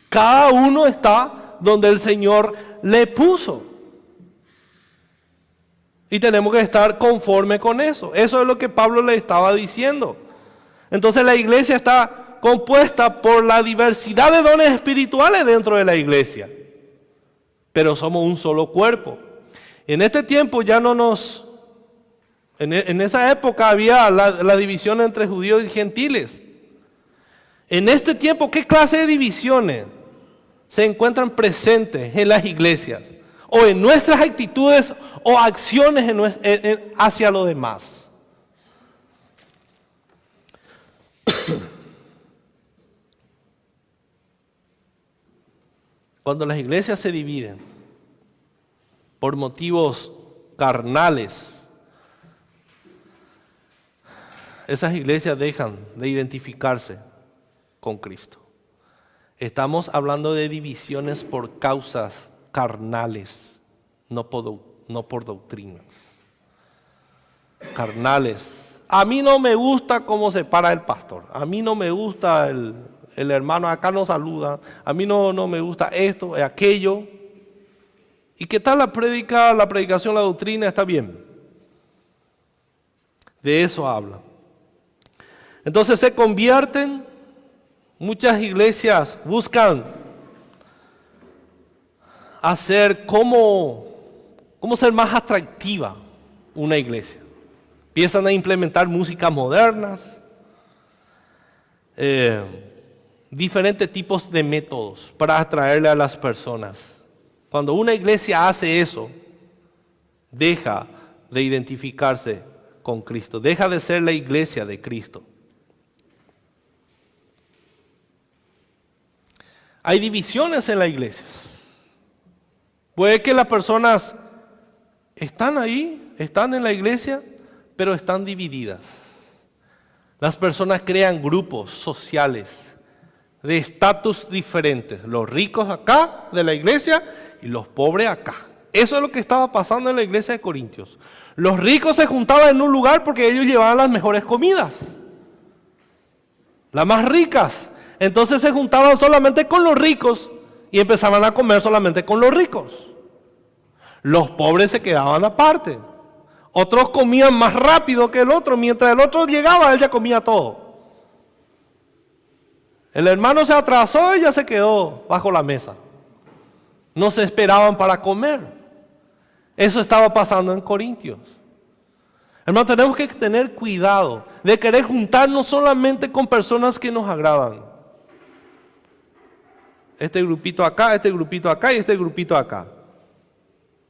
Cada uno está donde el Señor le puso. Y tenemos que estar conforme con eso. Eso es lo que Pablo le estaba diciendo. Entonces la iglesia está compuesta por la diversidad de dones espirituales dentro de la iglesia. Pero somos un solo cuerpo. En este tiempo ya no nos... En esa época había la división entre judíos y gentiles. En este tiempo, ¿qué clase de divisiones se encuentran presentes en las iglesias? O en nuestras actitudes o acciones hacia los demás. Cuando las iglesias se dividen por motivos carnales, esas iglesias dejan de identificarse con Cristo. Estamos hablando de divisiones por causas carnales, no por doctrinas. Carnales. A mí no me gusta cómo se para el pastor. A mí no me gusta el hermano acá nos saluda. A mí no me gusta esto, aquello. ¿Y qué tal la predicación, la doctrina? Está bien. De eso habla. Entonces se convierten, muchas iglesias buscan hacer cómo ser más atractiva una iglesia. Empiezan a implementar músicas modernas, diferentes tipos de métodos para atraerle a las personas. Cuando una iglesia hace eso, deja de identificarse con Cristo, deja de ser la iglesia de Cristo. Hay divisiones en la iglesia. Puede que las personas están ahí, están en la iglesia, pero están divididas. Las personas crean grupos sociales de estatus diferentes. Los ricos acá de la iglesia y los pobres acá. Eso es lo que estaba pasando en la iglesia de Corintios. Los ricos se juntaban en un lugar porque ellos llevaban las mejores comidas, las más ricas. Entonces se juntaban solamente con los ricos y empezaban a comer solamente con los ricos. Los pobres se quedaban aparte. Otros comían más rápido que el otro. Mientras el otro llegaba, él ya comía todo. El hermano se atrasó y ya se quedó bajo la mesa. No se esperaban para comer. Eso estaba pasando en Corintios. Hermano, tenemos que tener cuidado de querer juntarnos solamente con personas que nos agradan. Este grupito acá y este grupito acá.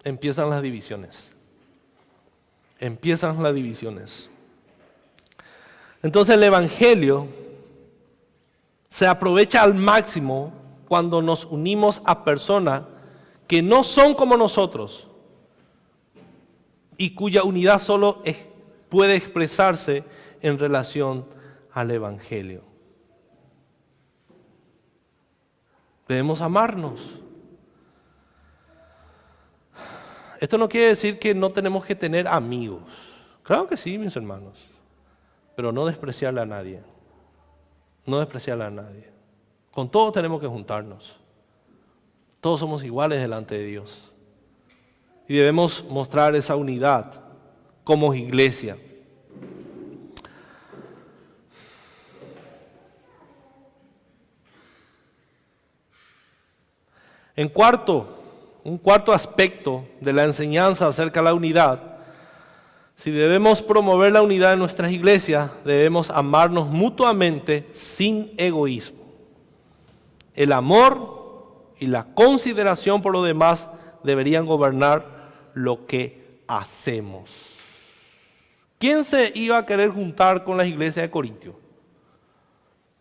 Empiezan las divisiones. Empiezan las divisiones. Entonces el evangelio se aprovecha al máximo cuando nos unimos a personas que no son como nosotros y cuya unidad solo puede expresarse en relación al evangelio. Debemos amarnos. Esto no quiere decir que no tenemos que tener amigos. Claro que sí, mis hermanos. Pero no despreciarle a nadie. No despreciarle a nadie. Con todos tenemos que juntarnos. Todos somos iguales delante de Dios. Y debemos mostrar esa unidad como iglesia. Un cuarto aspecto de la enseñanza acerca de la unidad. Si debemos promover la unidad en nuestras iglesias, debemos amarnos mutuamente sin egoísmo. El amor y la consideración por los demás deberían gobernar lo que hacemos. ¿Quién se iba a querer juntar con las iglesias de Corintio?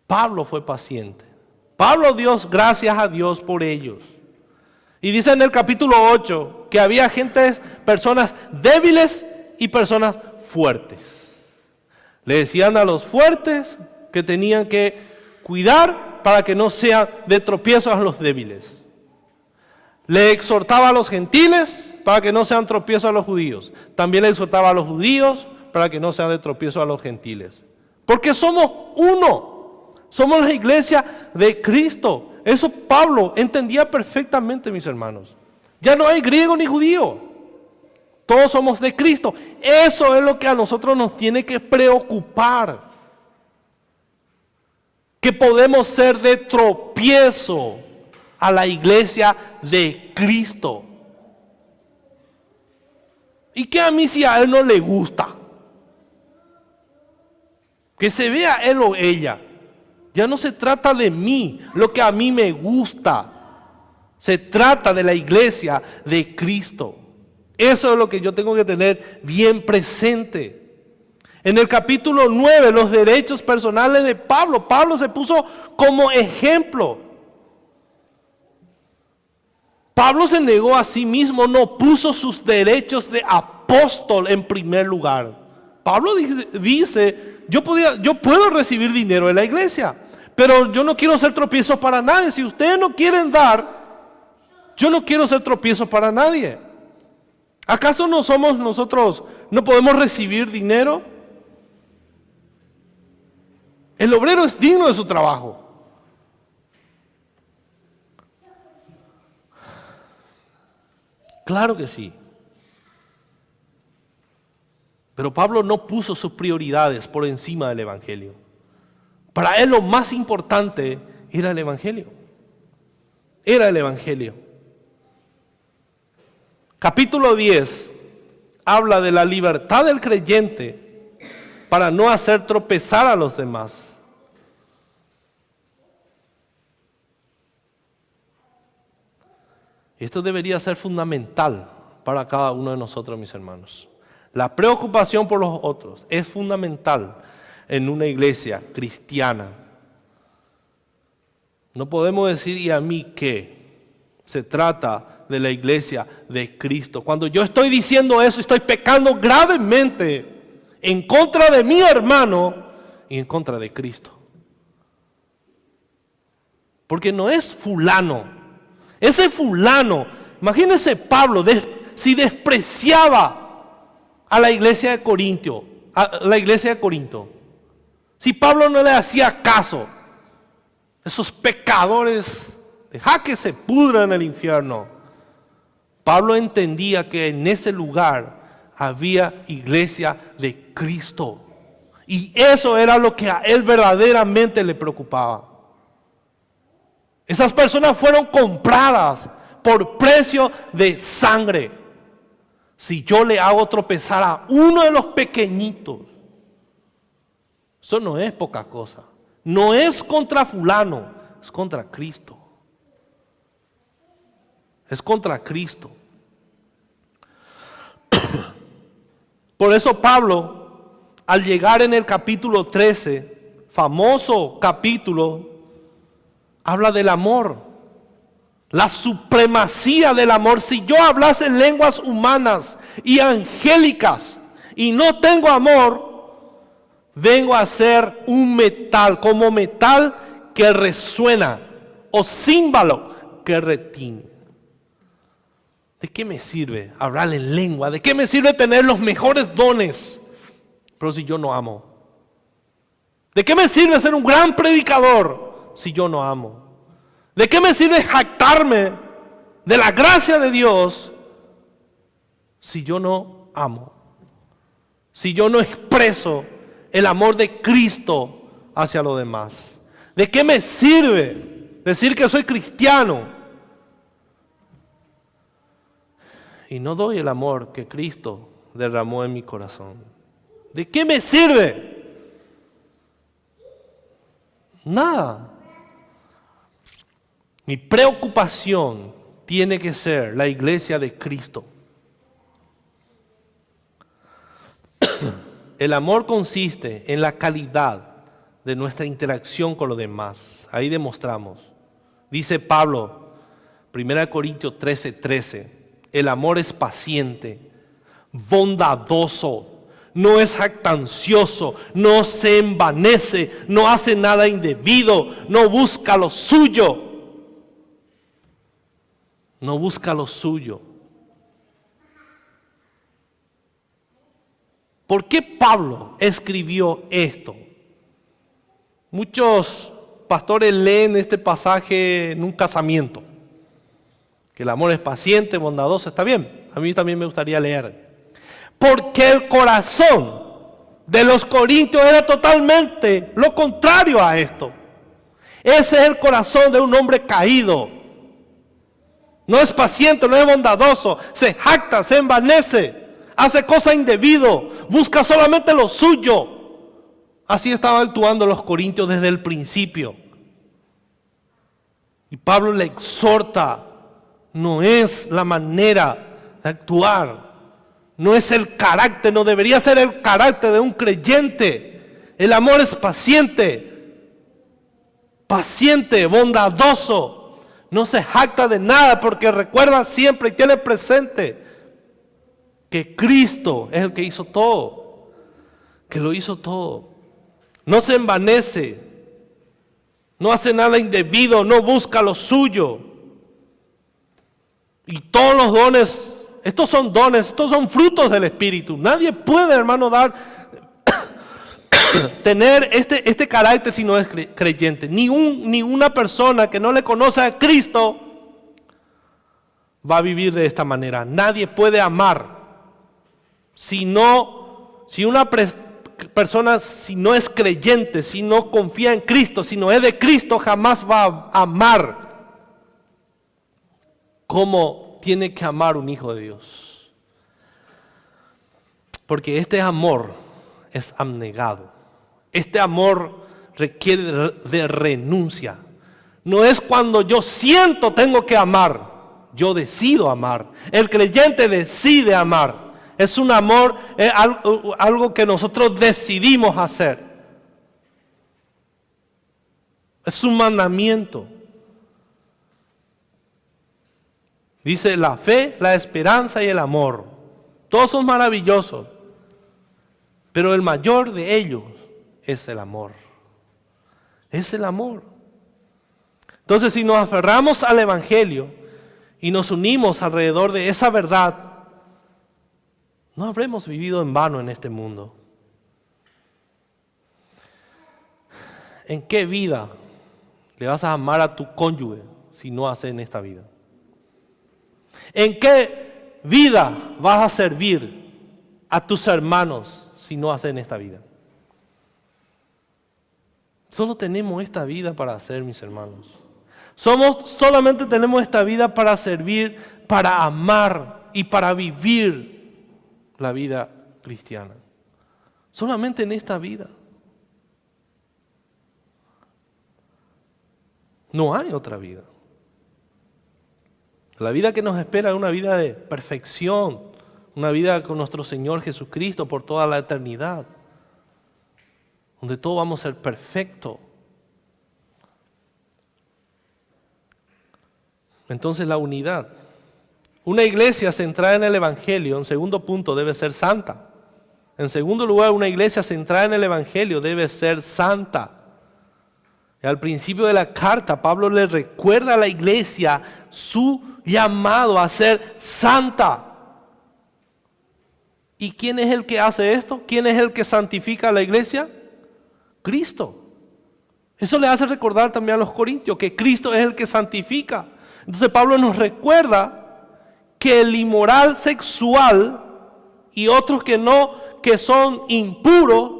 Pablo fue paciente. Pablo dio gracias a Dios por ellos. Y dice en el capítulo 8 que había personas débiles y personas fuertes. Le decían a los fuertes que tenían que cuidar para que no sean de tropiezo a los débiles. Le exhortaba a los gentiles para que no sean tropiezos a los judíos. También le exhortaba a los judíos para que no sean de tropiezo a los gentiles. Porque somos uno. Somos la iglesia de Cristo. Eso Pablo entendía perfectamente, mis hermanos. Ya no hay griego ni judío. Todos somos de Cristo. Eso es lo que a nosotros nos tiene que preocupar. Que podemos ser de tropiezo a la iglesia de Cristo. Y que a mí si a él no le gusta. Que se vea él o ella. Ya no se trata de mí, lo que a mí me gusta. Se trata de la iglesia de Cristo. Eso es lo que yo tengo que tener bien presente. En el capítulo 9, los derechos personales de Pablo. Pablo se puso como ejemplo. Pablo se negó a sí mismo, no puso sus derechos de apóstol en primer lugar. Pablo dice, yo puedo recibir dinero de la iglesia, pero yo no quiero ser tropiezo para nadie. Si ustedes no quieren dar, yo no quiero ser tropiezo para nadie. ¿Acaso nosotros no podemos recibir dinero? El obrero es digno de su trabajo. Claro que sí. Pero Pablo no puso sus prioridades por encima del evangelio. Para él lo más importante era el evangelio. Era el evangelio. Capítulo 10 habla de la libertad del creyente para no hacer tropezar a los demás. Esto debería ser fundamental para cada uno de nosotros, mis hermanos. La preocupación por los otros es fundamental en una iglesia cristiana. No podemos decir, ¿y a mí qué? Se trata de la iglesia de Cristo. Cuando yo estoy diciendo eso, estoy pecando gravemente en contra de mi hermano y en contra de Cristo. Porque no es fulano. Ese fulano, imagínense Pablo, si despreciaba a la iglesia de Corinto, si Pablo no le hacía caso, esos pecadores, deja que se pudran en el infierno. Pablo entendía que en ese lugar había iglesia de Cristo. Y eso era lo que a él verdaderamente le preocupaba. Esas personas fueron compradas por precio de sangre. Si yo le hago tropezar a uno de los pequeñitos, eso no es poca cosa. No es contra fulano, es contra Cristo. Es contra Cristo. Por eso Pablo, al llegar en el capítulo 13, famoso capítulo, habla del amor, la supremacía del amor. Si yo hablase lenguas humanas y angélicas y no tengo amor, vengo a ser un metal, como metal que resuena o címbalo que retiene. ¿De qué me sirve hablar en lengua? ¿De qué me sirve tener los mejores dones, pero si yo no amo? ¿De qué me sirve ser un gran predicador si yo no amo? ¿De qué me sirve jactarme de la gracia de Dios si yo no amo? Si yo no expreso el amor de Cristo hacia los demás. ¿De qué me sirve decir que soy cristiano y no doy el amor que Cristo derramó en mi corazón? ¿De qué me sirve? Nada. Mi preocupación tiene que ser la iglesia de Cristo. El amor consiste en la calidad de nuestra interacción con los demás. Ahí demostramos. Dice Pablo, 1 Corintios 13:13, el amor es paciente, bondadoso, no es jactancioso, no se envanece, no hace nada indebido, no busca lo suyo. No busca lo suyo. ¿Por qué Pablo escribió esto? Muchos pastores leen este pasaje en un casamiento. Que el amor es paciente, bondadoso, está bien. A mí también me gustaría leer. Porque el corazón de los corintios era totalmente lo contrario a esto. Ese es el corazón de un hombre caído. No es paciente, no es bondadoso, se jacta, se envanece, hace cosas indebido, busca solamente lo suyo. Así estaban actuando los corintios desde el principio. Y Pablo le exhorta, no es la manera de actuar, no es el carácter, no debería ser el carácter de un creyente. El amor es paciente, bondadoso. No se jacta de nada porque recuerda siempre y tiene presente que Cristo es el que hizo todo, que lo hizo todo. No se envanece, no hace nada indebido, no busca lo suyo. Y todos los dones, estos son frutos del Espíritu. Nadie puede, hermano, tener este carácter si no es creyente. Ni una persona que no le conoce a Cristo va a vivir de esta manera. Nadie puede amar si una persona si no es creyente, si no confía en Cristo, si no es de Cristo, jamás va a amar como tiene que amar un hijo de Dios. Porque este amor es abnegado. Este amor requiere de renuncia. No es cuando yo siento tengo que amar, yo decido amar. El creyente decide amar. Es un amor, es algo que nosotros decidimos hacer. Es un mandamiento. Dice la fe, la esperanza y el amor. Todos son maravillosos. Pero el mayor de ellos es el amor. Es el amor. Entonces, si nos aferramos al Evangelio y nos unimos alrededor de esa verdad, no habremos vivido en vano en este mundo. ¿En qué vida le vas a amar a tu cónyuge si no haces en esta vida? ¿En qué vida vas a servir a tus hermanos si no haces en esta vida? Solo tenemos esta vida para hacer, mis hermanos. Solamente tenemos esta vida para servir, para amar y para vivir la vida cristiana. Solamente en esta vida. No hay otra vida. La vida que nos espera es una vida de perfección, una vida con nuestro Señor Jesucristo por toda la eternidad, donde todos vamos a ser perfectos. Entonces la unidad. Una iglesia centrada en el Evangelio, en segundo punto, debe ser santa. En segundo lugar, una iglesia centrada en el Evangelio debe ser santa. Y al principio de la carta, Pablo le recuerda a la iglesia su llamado a ser santa. ¿Y quién es el que hace esto? ¿Quién es el que santifica a la iglesia? Cristo. Eso le hace recordar también a los corintios que Cristo es el que santifica. Entonces Pablo nos recuerda que el inmoral sexual y otros que son impuros,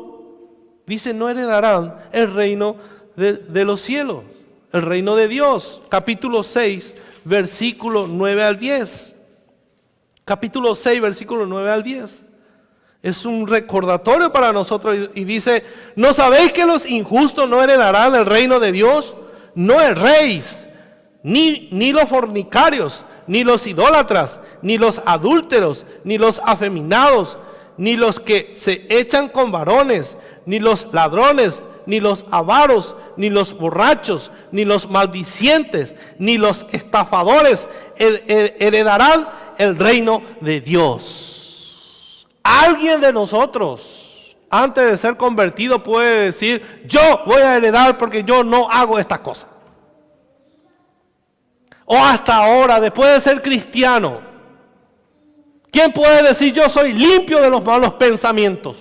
dice, no heredarán el reino de los cielos, el reino de Dios. Capítulo 6, versículo 9 al 10. Capítulo 6, versículo 9 al 10. Es un recordatorio para nosotros y dice, ¿no sabéis que los injustos no heredarán el reino de Dios? No erréis, ni los fornicarios, ni los idólatras, ni los adúlteros, ni los afeminados, ni los que se echan con varones, ni los ladrones, ni los avaros, ni los borrachos, ni los maldicientes, ni los estafadores heredarán el reino de Dios. Alguien de nosotros, antes de ser convertido, puede decir: yo voy a heredar porque yo no hago esta cosa. O hasta ahora, después de ser cristiano, ¿quién puede decir: yo soy limpio de los malos pensamientos?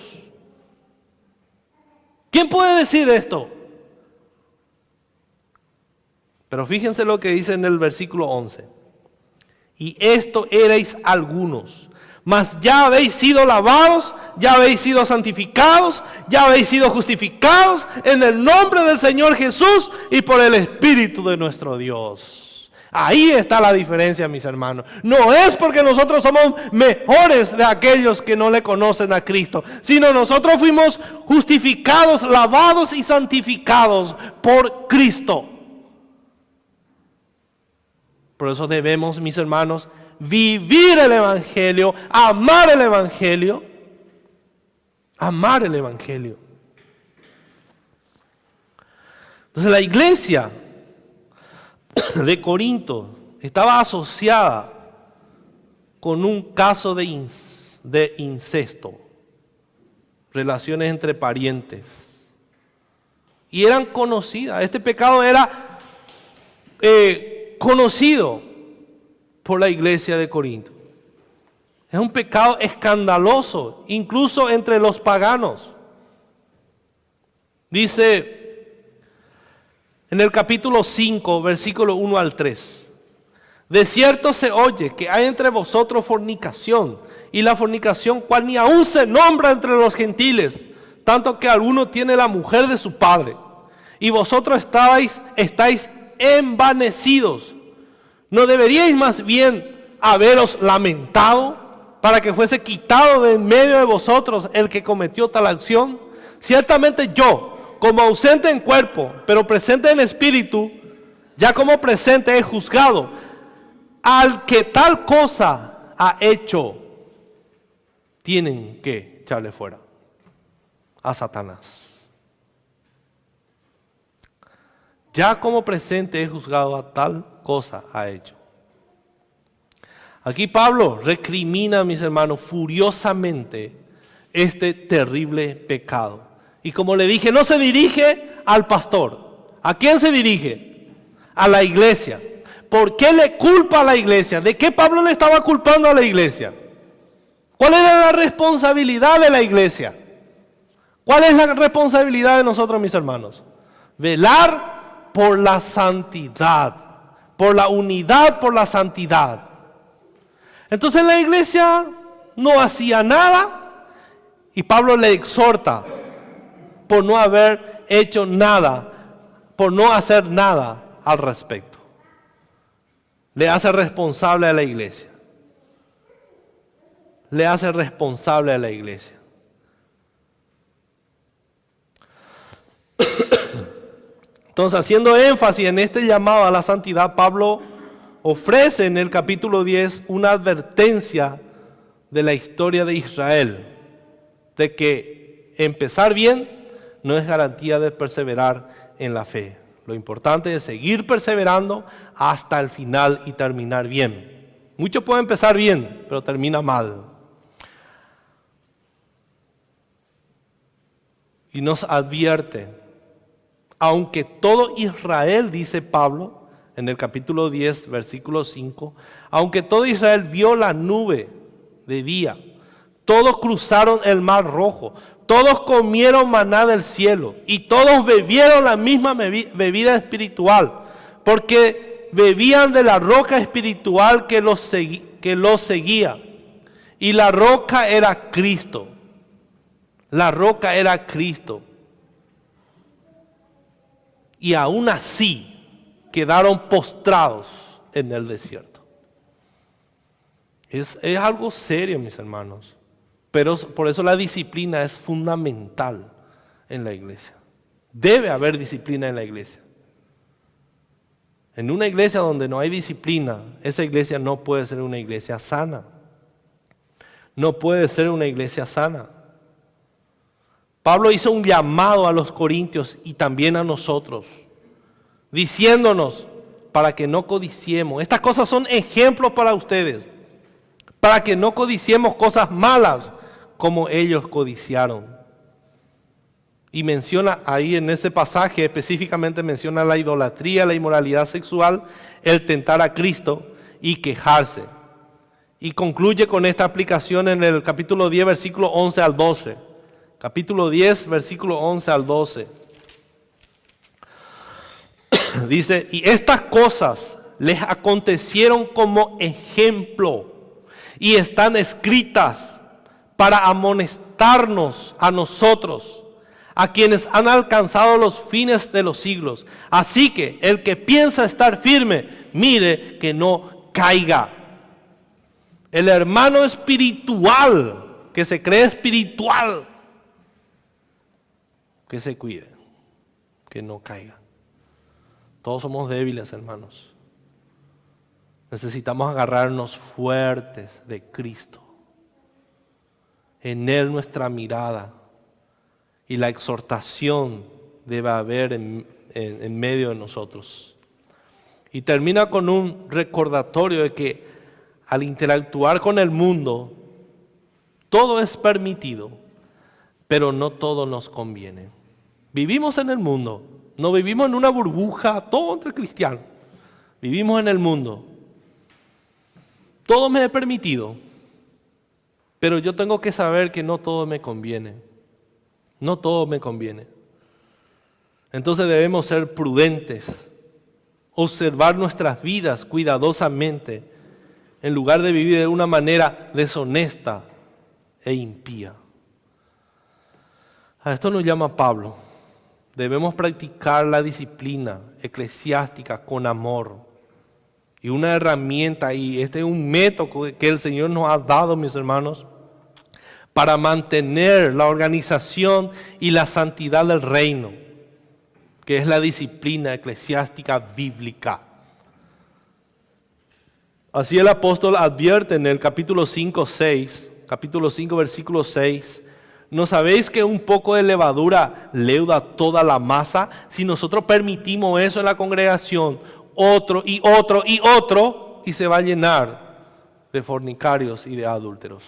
¿Quién puede decir esto? Pero fíjense lo que dice en el versículo 11. Y esto erais algunos, mas ya habéis sido lavados, ya habéis sido santificados, ya habéis sido justificados en el nombre del Señor Jesús y por el Espíritu de nuestro Dios. Ahí está la diferencia, mis hermanos. No es porque nosotros somos mejores de aquellos que no le conocen a Cristo, sino nosotros fuimos justificados, lavados y santificados por Cristo. Por eso debemos, mis hermanos, vivir el Evangelio, amar el Evangelio, amar el Evangelio. Entonces la iglesia de Corinto estaba asociada con un caso de incesto, relaciones entre parientes, y eran conocidas. Este pecado era conocido por la iglesia de Corinto. Es un pecado escandaloso, incluso entre los paganos. Dice en el capítulo 5, versículo 1 al 3. De cierto se oye que hay entre vosotros fornicación, y la fornicación cual ni aún se nombra entre los gentiles, tanto que alguno tiene la mujer de su padre. Y vosotros estáis envanecidos. ¿No deberíais más bien haberos lamentado para que fuese quitado de en medio de vosotros el que cometió tal acción? Ciertamente yo, como ausente en cuerpo, pero presente en espíritu, ya como presente he juzgado al que tal cosa ha hecho. Tienen que echarle fuera a Satanás. Ya como presente he juzgado a tal cosa ha hecho. Aquí Pablo recrimina, mis hermanos, furiosamente este terrible pecado. Y como le dije, no se dirige al pastor. ¿A quién se dirige? A la iglesia. ¿Por qué le culpa a la iglesia? ¿De qué Pablo le estaba culpando a la iglesia? ¿Cuál era la responsabilidad de la iglesia? ¿Cuál es la responsabilidad de nosotros, mis hermanos? Velar por la santidad, por la unidad, por la santidad. Entonces la iglesia no hacía nada y Pablo le exhorta por no haber hecho nada, por no hacer nada al respecto. Le hace responsable a la iglesia. Le hace responsable a la iglesia. Entonces, haciendo énfasis en este llamado a la santidad, Pablo ofrece en el capítulo 10 una advertencia de la historia de Israel, de que empezar bien no es garantía de perseverar en la fe. Lo importante es seguir perseverando hasta el final y terminar bien. Muchos pueden empezar bien, pero termina mal. Y nos advierte, aunque todo Israel, dice Pablo en el capítulo 10, versículo 5, aunque todo Israel vio la nube de día, todos cruzaron el mar rojo, todos comieron maná del cielo y todos bebieron la misma bebida espiritual, porque bebían de la roca espiritual que los seguía. Y la roca era Cristo. La roca era Cristo. Y aún así quedaron postrados en el desierto. Es algo serio, mis hermanos. Pero por eso la disciplina es fundamental en la iglesia. Debe haber disciplina en la iglesia. En una iglesia donde no hay disciplina, esa iglesia no puede ser una iglesia sana. no puede ser una iglesia sana. Pablo hizo un llamado a los corintios y también a nosotros, diciéndonos para que no codiciemos. Estas cosas son ejemplos para ustedes, para que no codiciemos cosas malas como ellos codiciaron. Y menciona ahí en ese pasaje, específicamente menciona la idolatría, la inmoralidad sexual, el tentar a Cristo y quejarse. Y concluye con esta aplicación en el capítulo 10, versículo 11 al 12. Capítulo 10, versículo 11 al 12. Dice, y estas cosas les acontecieron como ejemplo y están escritas para amonestarnos a nosotros, a quienes han alcanzado los fines de los siglos. Así que el que piensa estar firme, mire que no caiga. El hermano espiritual, que se cree espiritual, que se cuide, que no caiga. Todos somos débiles, hermanos. Necesitamos agarrarnos fuertes de Cristo. En Él nuestra mirada y la exhortación debe haber en medio de nosotros. Y termina con un recordatorio de que al interactuar con el mundo, todo es permitido, pero no todo nos conviene. Vivimos en el mundo, no vivimos en una burbuja, todo entre cristianos. Vivimos en el mundo. Todo me es permitido, pero yo tengo que saber que no todo me conviene. No todo me conviene. Entonces debemos ser prudentes, observar nuestras vidas cuidadosamente, en lugar de vivir de una manera deshonesta e impía. A esto nos llama Pablo. Debemos practicar la disciplina eclesiástica con amor. Y una herramienta, y este es un método que el Señor nos ha dado, mis hermanos, para mantener la organización y la santidad del reino, que es la disciplina eclesiástica bíblica. Así el apóstol advierte en el capítulo 5, versículo 6, ¿no sabéis que un poco de levadura leuda toda la masa? Si nosotros permitimos eso en la congregación, otro y otro y otro, y se va a llenar de fornicarios y de adúlteros.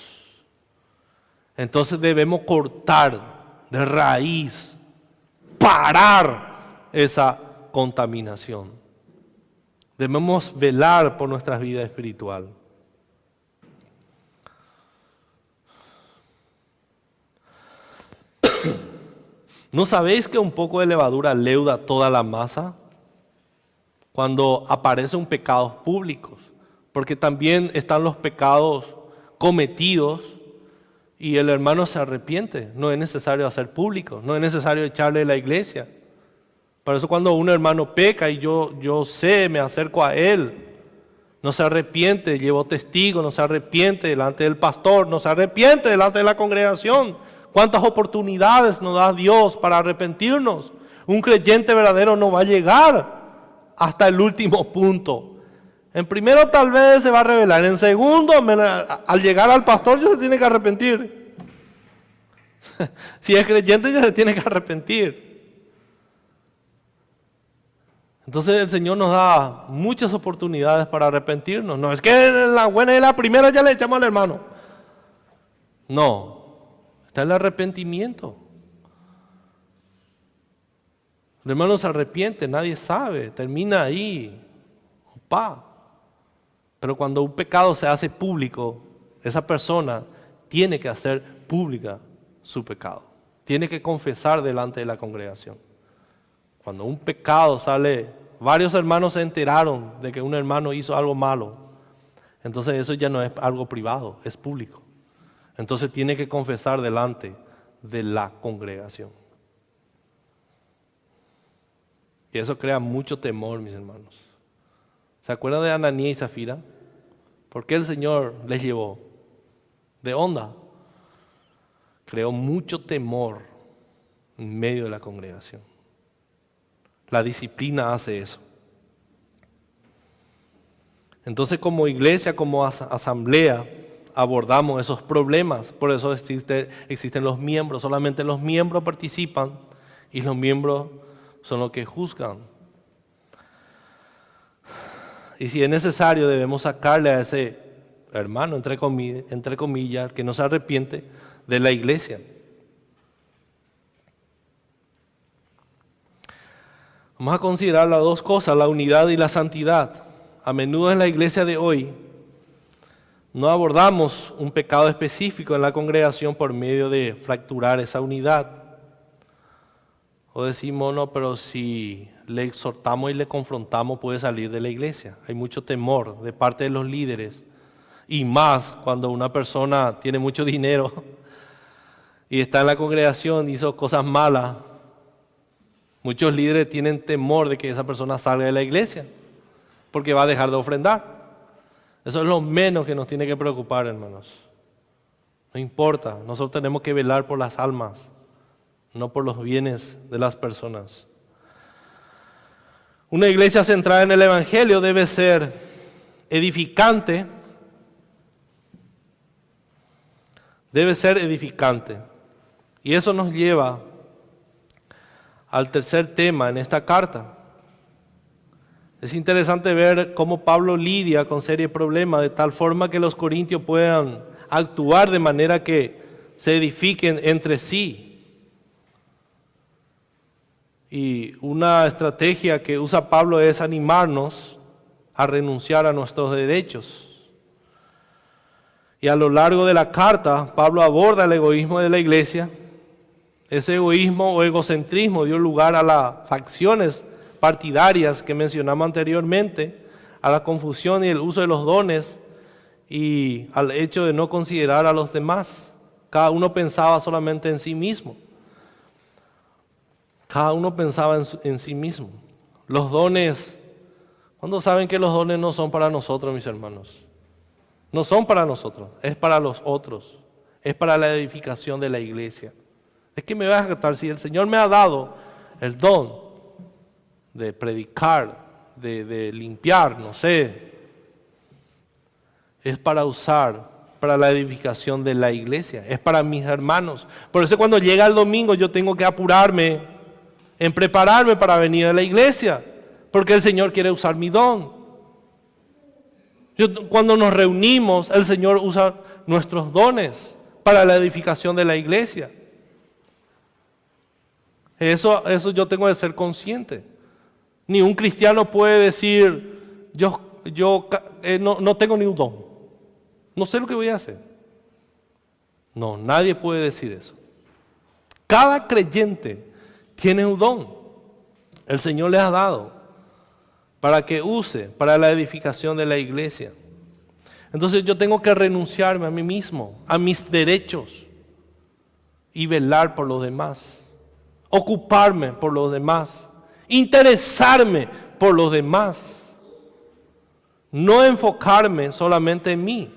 Entonces debemos cortar de raíz, parar esa contaminación. Debemos velar por nuestra vida espiritual. ¿No sabéis que un poco de levadura leuda toda la masa? Cuando aparecen pecados públicos, porque también están los pecados cometidos y el hermano se arrepiente. No es necesario hacer público, no es necesario echarle a la iglesia. Por eso cuando un hermano peca y yo sé, me acerco a él, no se arrepiente, llevo testigo, no se arrepiente delante del pastor, no se arrepiente delante de la congregación. ¿Cuántas oportunidades nos da Dios para arrepentirnos? Un creyente verdadero no va a llegar hasta el último punto. En primero tal vez se va a revelar, en segundo al llegar al pastor ya se tiene que arrepentir. Si es creyente ya se tiene que arrepentir. Entonces el Señor nos da muchas oportunidades para arrepentirnos. No es que la buena y la primera ya le echamos al hermano. No, está el arrepentimiento. El hermano se arrepiente, nadie sabe, termina ahí. Opa. Pero cuando un pecado se hace público, esa persona tiene que hacer pública su pecado. Tiene que confesar delante de la congregación. Cuando un pecado sale, varios hermanos se enteraron de que un hermano hizo algo malo. Entonces eso ya no es algo privado, es público. Entonces tiene que confesar delante de la congregación. Y eso crea mucho temor, mis hermanos. ¿Se acuerdan de Ananías y Zafira? ¿Por qué el Señor les llevó? De onda. Creó mucho temor en medio de la congregación. La disciplina hace eso. Entonces, como iglesia, como asamblea, abordamos esos problemas. Por eso existen los miembros. Solamente los miembros participan y los miembros son los que juzgan. Y si es necesario, debemos sacarle a ese hermano, entre comillas, que no se arrepiente, de la iglesia. Vamos a considerar las dos cosas, la unidad y la santidad. A menudo en la iglesia de hoy no abordamos un pecado específico en la congregación por medio de fracturar esa unidad. O decimos, no, pero si le exhortamos y le confrontamos puede salir de la iglesia. Hay mucho temor de parte de los líderes. Y más cuando una persona tiene mucho dinero y está en la congregación y hizo cosas malas. Muchos líderes tienen temor de que esa persona salga de la iglesia porque va a dejar de ofrendar. Eso es lo menos que nos tiene que preocupar, hermanos. No importa, nosotros tenemos que velar por las almas, no por los bienes de las personas. Una iglesia centrada en el Evangelio debe ser edificante. Debe ser edificante. Y eso nos lleva al tercer tema en esta carta. Es interesante ver cómo Pablo lidia con serios problemas de tal forma que los corintios puedan actuar de manera que se edifiquen entre sí. Y una estrategia que usa Pablo es animarnos a renunciar a nuestros derechos. Y a lo largo de la carta, Pablo aborda el egoísmo de la iglesia. Ese egoísmo o egocentrismo dio lugar a las facciones partidarias que mencionamos anteriormente, a la confusión y el uso de los dones y al hecho de no considerar a los demás. Cada uno pensaba solamente en sí mismo. Cada uno pensaba en sí mismo. Los dones, ¿cuándo saben que los dones no son para nosotros, mis hermanos? No son para nosotros, es para los otros, es para la edificación de la iglesia. Es que me voy a gastar, si el Señor me ha dado el don de predicar, de limpiar, no sé, es para usar, para la edificación de la iglesia, es para mis hermanos. Por eso cuando llega el domingo yo tengo que apurarme en prepararme para venir a la iglesia, porque el Señor quiere usar mi don. Cuando nos reunimos, el Señor usa nuestros dones para la edificación de la iglesia. Eso yo tengo que ser consciente. Ni un cristiano puede decir, yo no tengo ni un don. No sé lo que voy a hacer. No, nadie puede decir eso. Cada creyente tiene un don. El Señor les ha dado para que use para la edificación de la iglesia. Entonces yo tengo que renunciarme a mí mismo, a mis derechos y velar por los demás, ocuparme por los demás, interesarme por los demás, no enfocarme solamente en mí.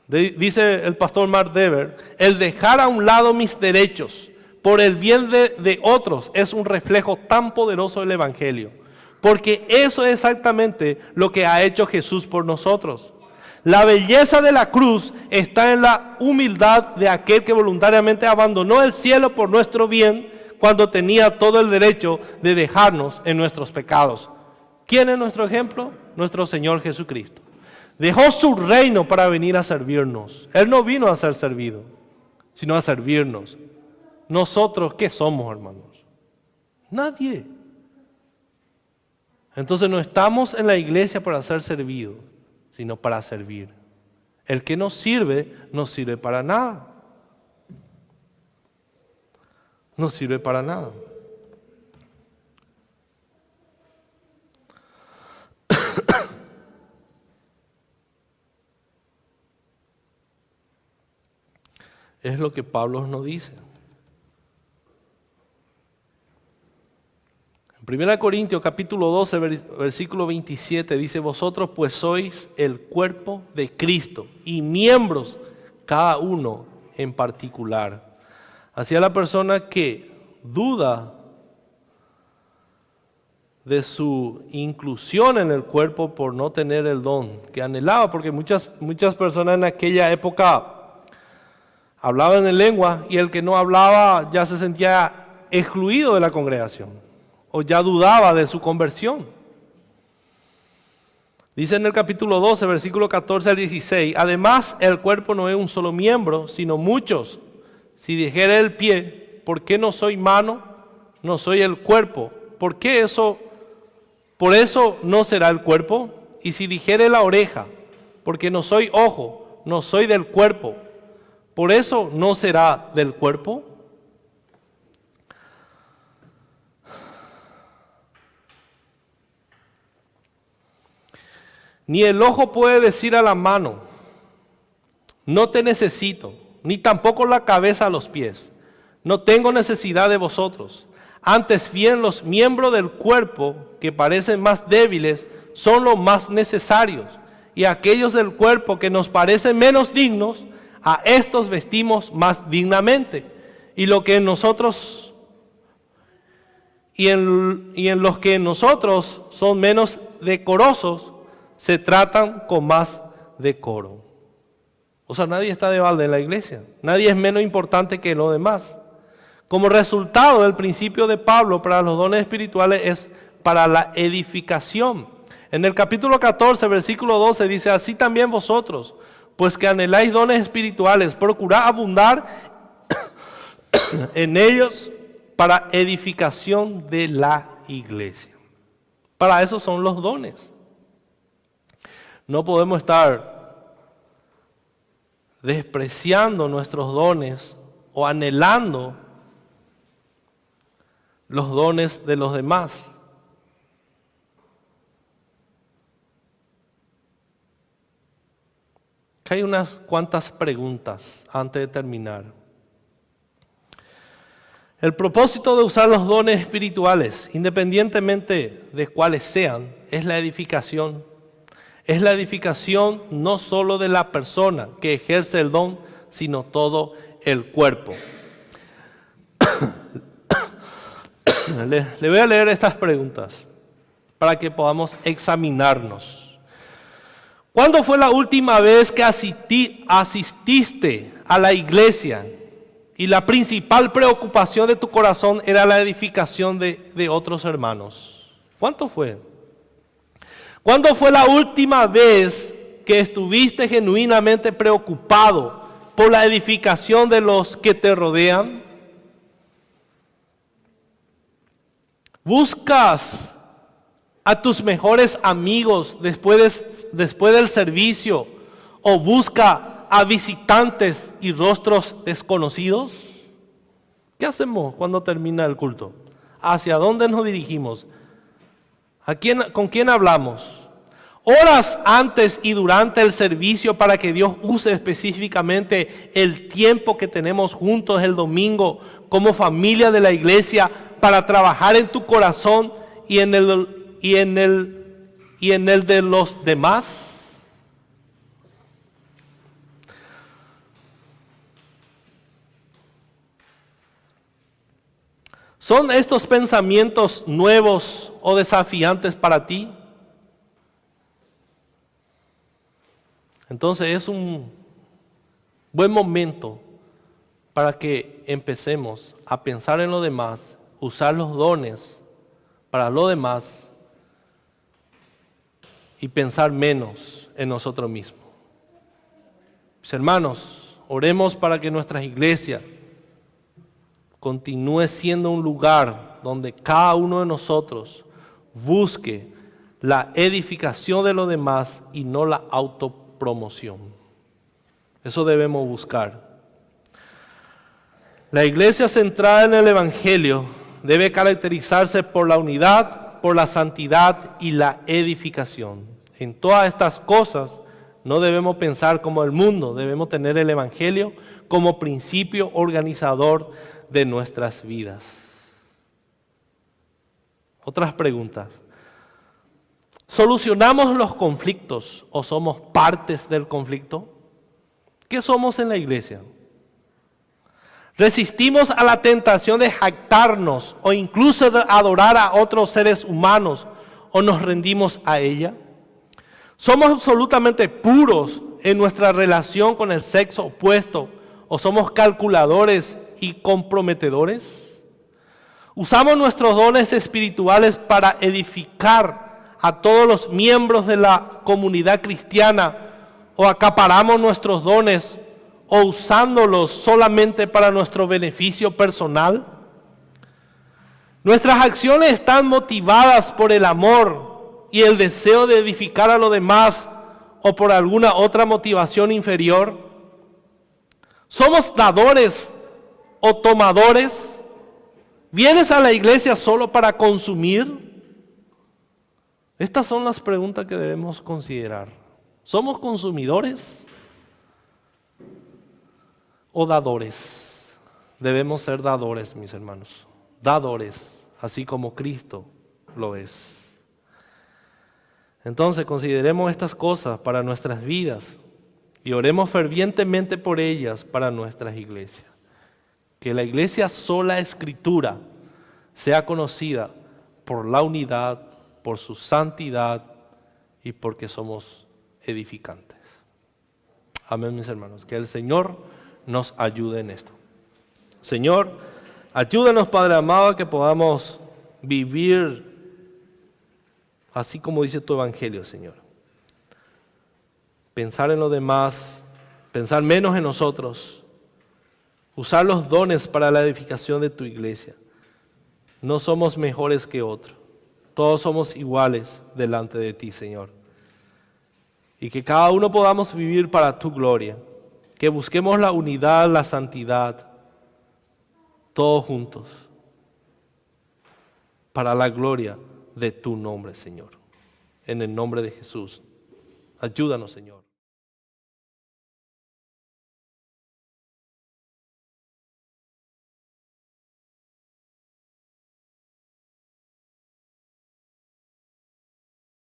Dice el pastor Mark Dever, el dejar a un lado mis derechos por el bien de otros es un reflejo tan poderoso del Evangelio, porque eso es exactamente lo que ha hecho Jesús por nosotros. La belleza de la cruz está en la humildad de aquel que voluntariamente abandonó el cielo por nuestro bien cuando tenía todo el derecho de dejarnos en nuestros pecados. ¿Quién es nuestro ejemplo? Nuestro Señor Jesucristo. Dejó su reino para venir a servirnos. Él no vino a ser servido, sino a servirnos. Nosotros, ¿qué somos, hermanos? Nadie. Entonces no estamos en la iglesia para ser servidos, sino para servir. El que nos sirve, no sirve para nada. No sirve para nada. Es lo que Pablo nos dice. En 1 Corintios capítulo 12, versículo 27 dice, vosotros pues sois el cuerpo de Cristo y miembros cada uno en particular. Así a la persona que duda de su inclusión en el cuerpo por no tener el don que anhelaba, porque muchas personas en aquella época hablaban en lengua y el que no hablaba ya se sentía excluido de la congregación o ya dudaba de su conversión. Dice en el capítulo 12, versículo 14 al 16, además el cuerpo no es un solo miembro, sino muchos. Si dijere el pie, ¿por qué no soy mano? No soy el cuerpo. ¿Por qué eso? Por eso no será el cuerpo. Y si dijere la oreja, porque no soy ojo, no soy del cuerpo. Por eso no será del cuerpo. Ni el ojo puede decir a la mano, no te necesito, ni tampoco la cabeza a los pies. No tengo necesidad de vosotros. Antes bien, los miembros del cuerpo que parecen más débiles son los más necesarios. Y aquellos del cuerpo que nos parecen menos dignos, a estos vestimos más dignamente. Y lo que en nosotros y en los que nosotros son menos decorosos, se tratan con más decoro. O sea, nadie está de balde en la iglesia. Nadie es menos importante que los demás. Como resultado, el principio de Pablo para los dones espirituales es para la edificación. En el capítulo 14, versículo 12 dice, así también vosotros, pues que anheláis dones espirituales, procurad abundar en ellos para edificación de la iglesia. Para eso son los dones. No podemos estar despreciando nuestros dones o anhelando los dones de los demás. Aquí hay unas cuantas preguntas antes de terminar. El propósito de usar los dones espirituales, independientemente de cuáles sean, es la edificación. Es la edificación no solo de la persona que ejerce el don, sino todo el cuerpo. Le voy a leer estas preguntas para que podamos examinarnos. ¿Cuándo fue la última vez que asististe a la iglesia y la principal preocupación de tu corazón era la edificación de otros hermanos? ¿Cuánto fue? ¿Cuándo fue la última vez que estuviste genuinamente preocupado por la edificación de los que te rodean? ¿Buscas a tus mejores amigos después del servicio o busca a visitantes y rostros desconocidos? ¿Qué hacemos cuando termina el culto? ¿Hacia dónde nos dirigimos? ¿Con quién hablamos? Horas antes y durante el servicio para que Dios use específicamente el tiempo que tenemos juntos el domingo como familia de la iglesia para trabajar en tu corazón y en el de los demás. ¿Son estos pensamientos nuevos o desafiantes para ti? Entonces es un buen momento para que empecemos a pensar en lo demás, usar los dones para lo demás y pensar menos en nosotros mismos. Mis hermanos, oremos para que nuestras iglesias continúe siendo un lugar donde cada uno de nosotros busque la edificación de los demás y no la autopromoción. Eso debemos buscar. La iglesia centrada en el Evangelio debe caracterizarse por la unidad, por la santidad y la edificación. En todas estas cosas no debemos pensar como el mundo, debemos tener el Evangelio como principio organizador de nuestras vidas. Otras preguntas. ¿Solucionamos los conflictos o somos partes del conflicto? ¿Qué somos en la iglesia? Resistimos a la tentación de jactarnos o incluso de adorar a otros seres humanos o nos rendimos a ella. ¿Somos absolutamente puros en nuestra relación con el sexo opuesto o somos calculadores y comprometedores? ¿Usamos nuestros dones espirituales para edificar a todos los miembros de la comunidad cristiana o acaparamos nuestros dones o usándolos solamente para nuestro beneficio personal? Nuestras acciones están motivadas por el amor y el deseo de edificar a los demás o por alguna otra motivación inferior. ¿Somos dadores o tomadores? ¿Vienes a la iglesia solo para consumir? Estas son las preguntas que debemos considerar. ¿Somos consumidores o dadores? Debemos ser dadores, mis hermanos. Dadores, así como Cristo lo es. Entonces consideremos estas cosas para nuestras vidas y oremos fervientemente por ellas para nuestras iglesias. Que la iglesia sola escritura sea conocida por la unidad, por su santidad y porque somos edificantes. Amén, mis hermanos. Que el Señor nos ayude en esto. Señor, ayúdanos, Padre amado, a que podamos vivir así como dice tu evangelio, Señor. Pensar en los demás, pensar menos en nosotros, usar los dones para la edificación de tu iglesia. No somos mejores que otros, todos somos iguales delante de ti, Señor. Y que cada uno podamos vivir para tu gloria, que busquemos la unidad, la santidad, todos juntos, para la gloria de tu nombre, Señor. En el nombre de Jesús, ayúdanos, Señor.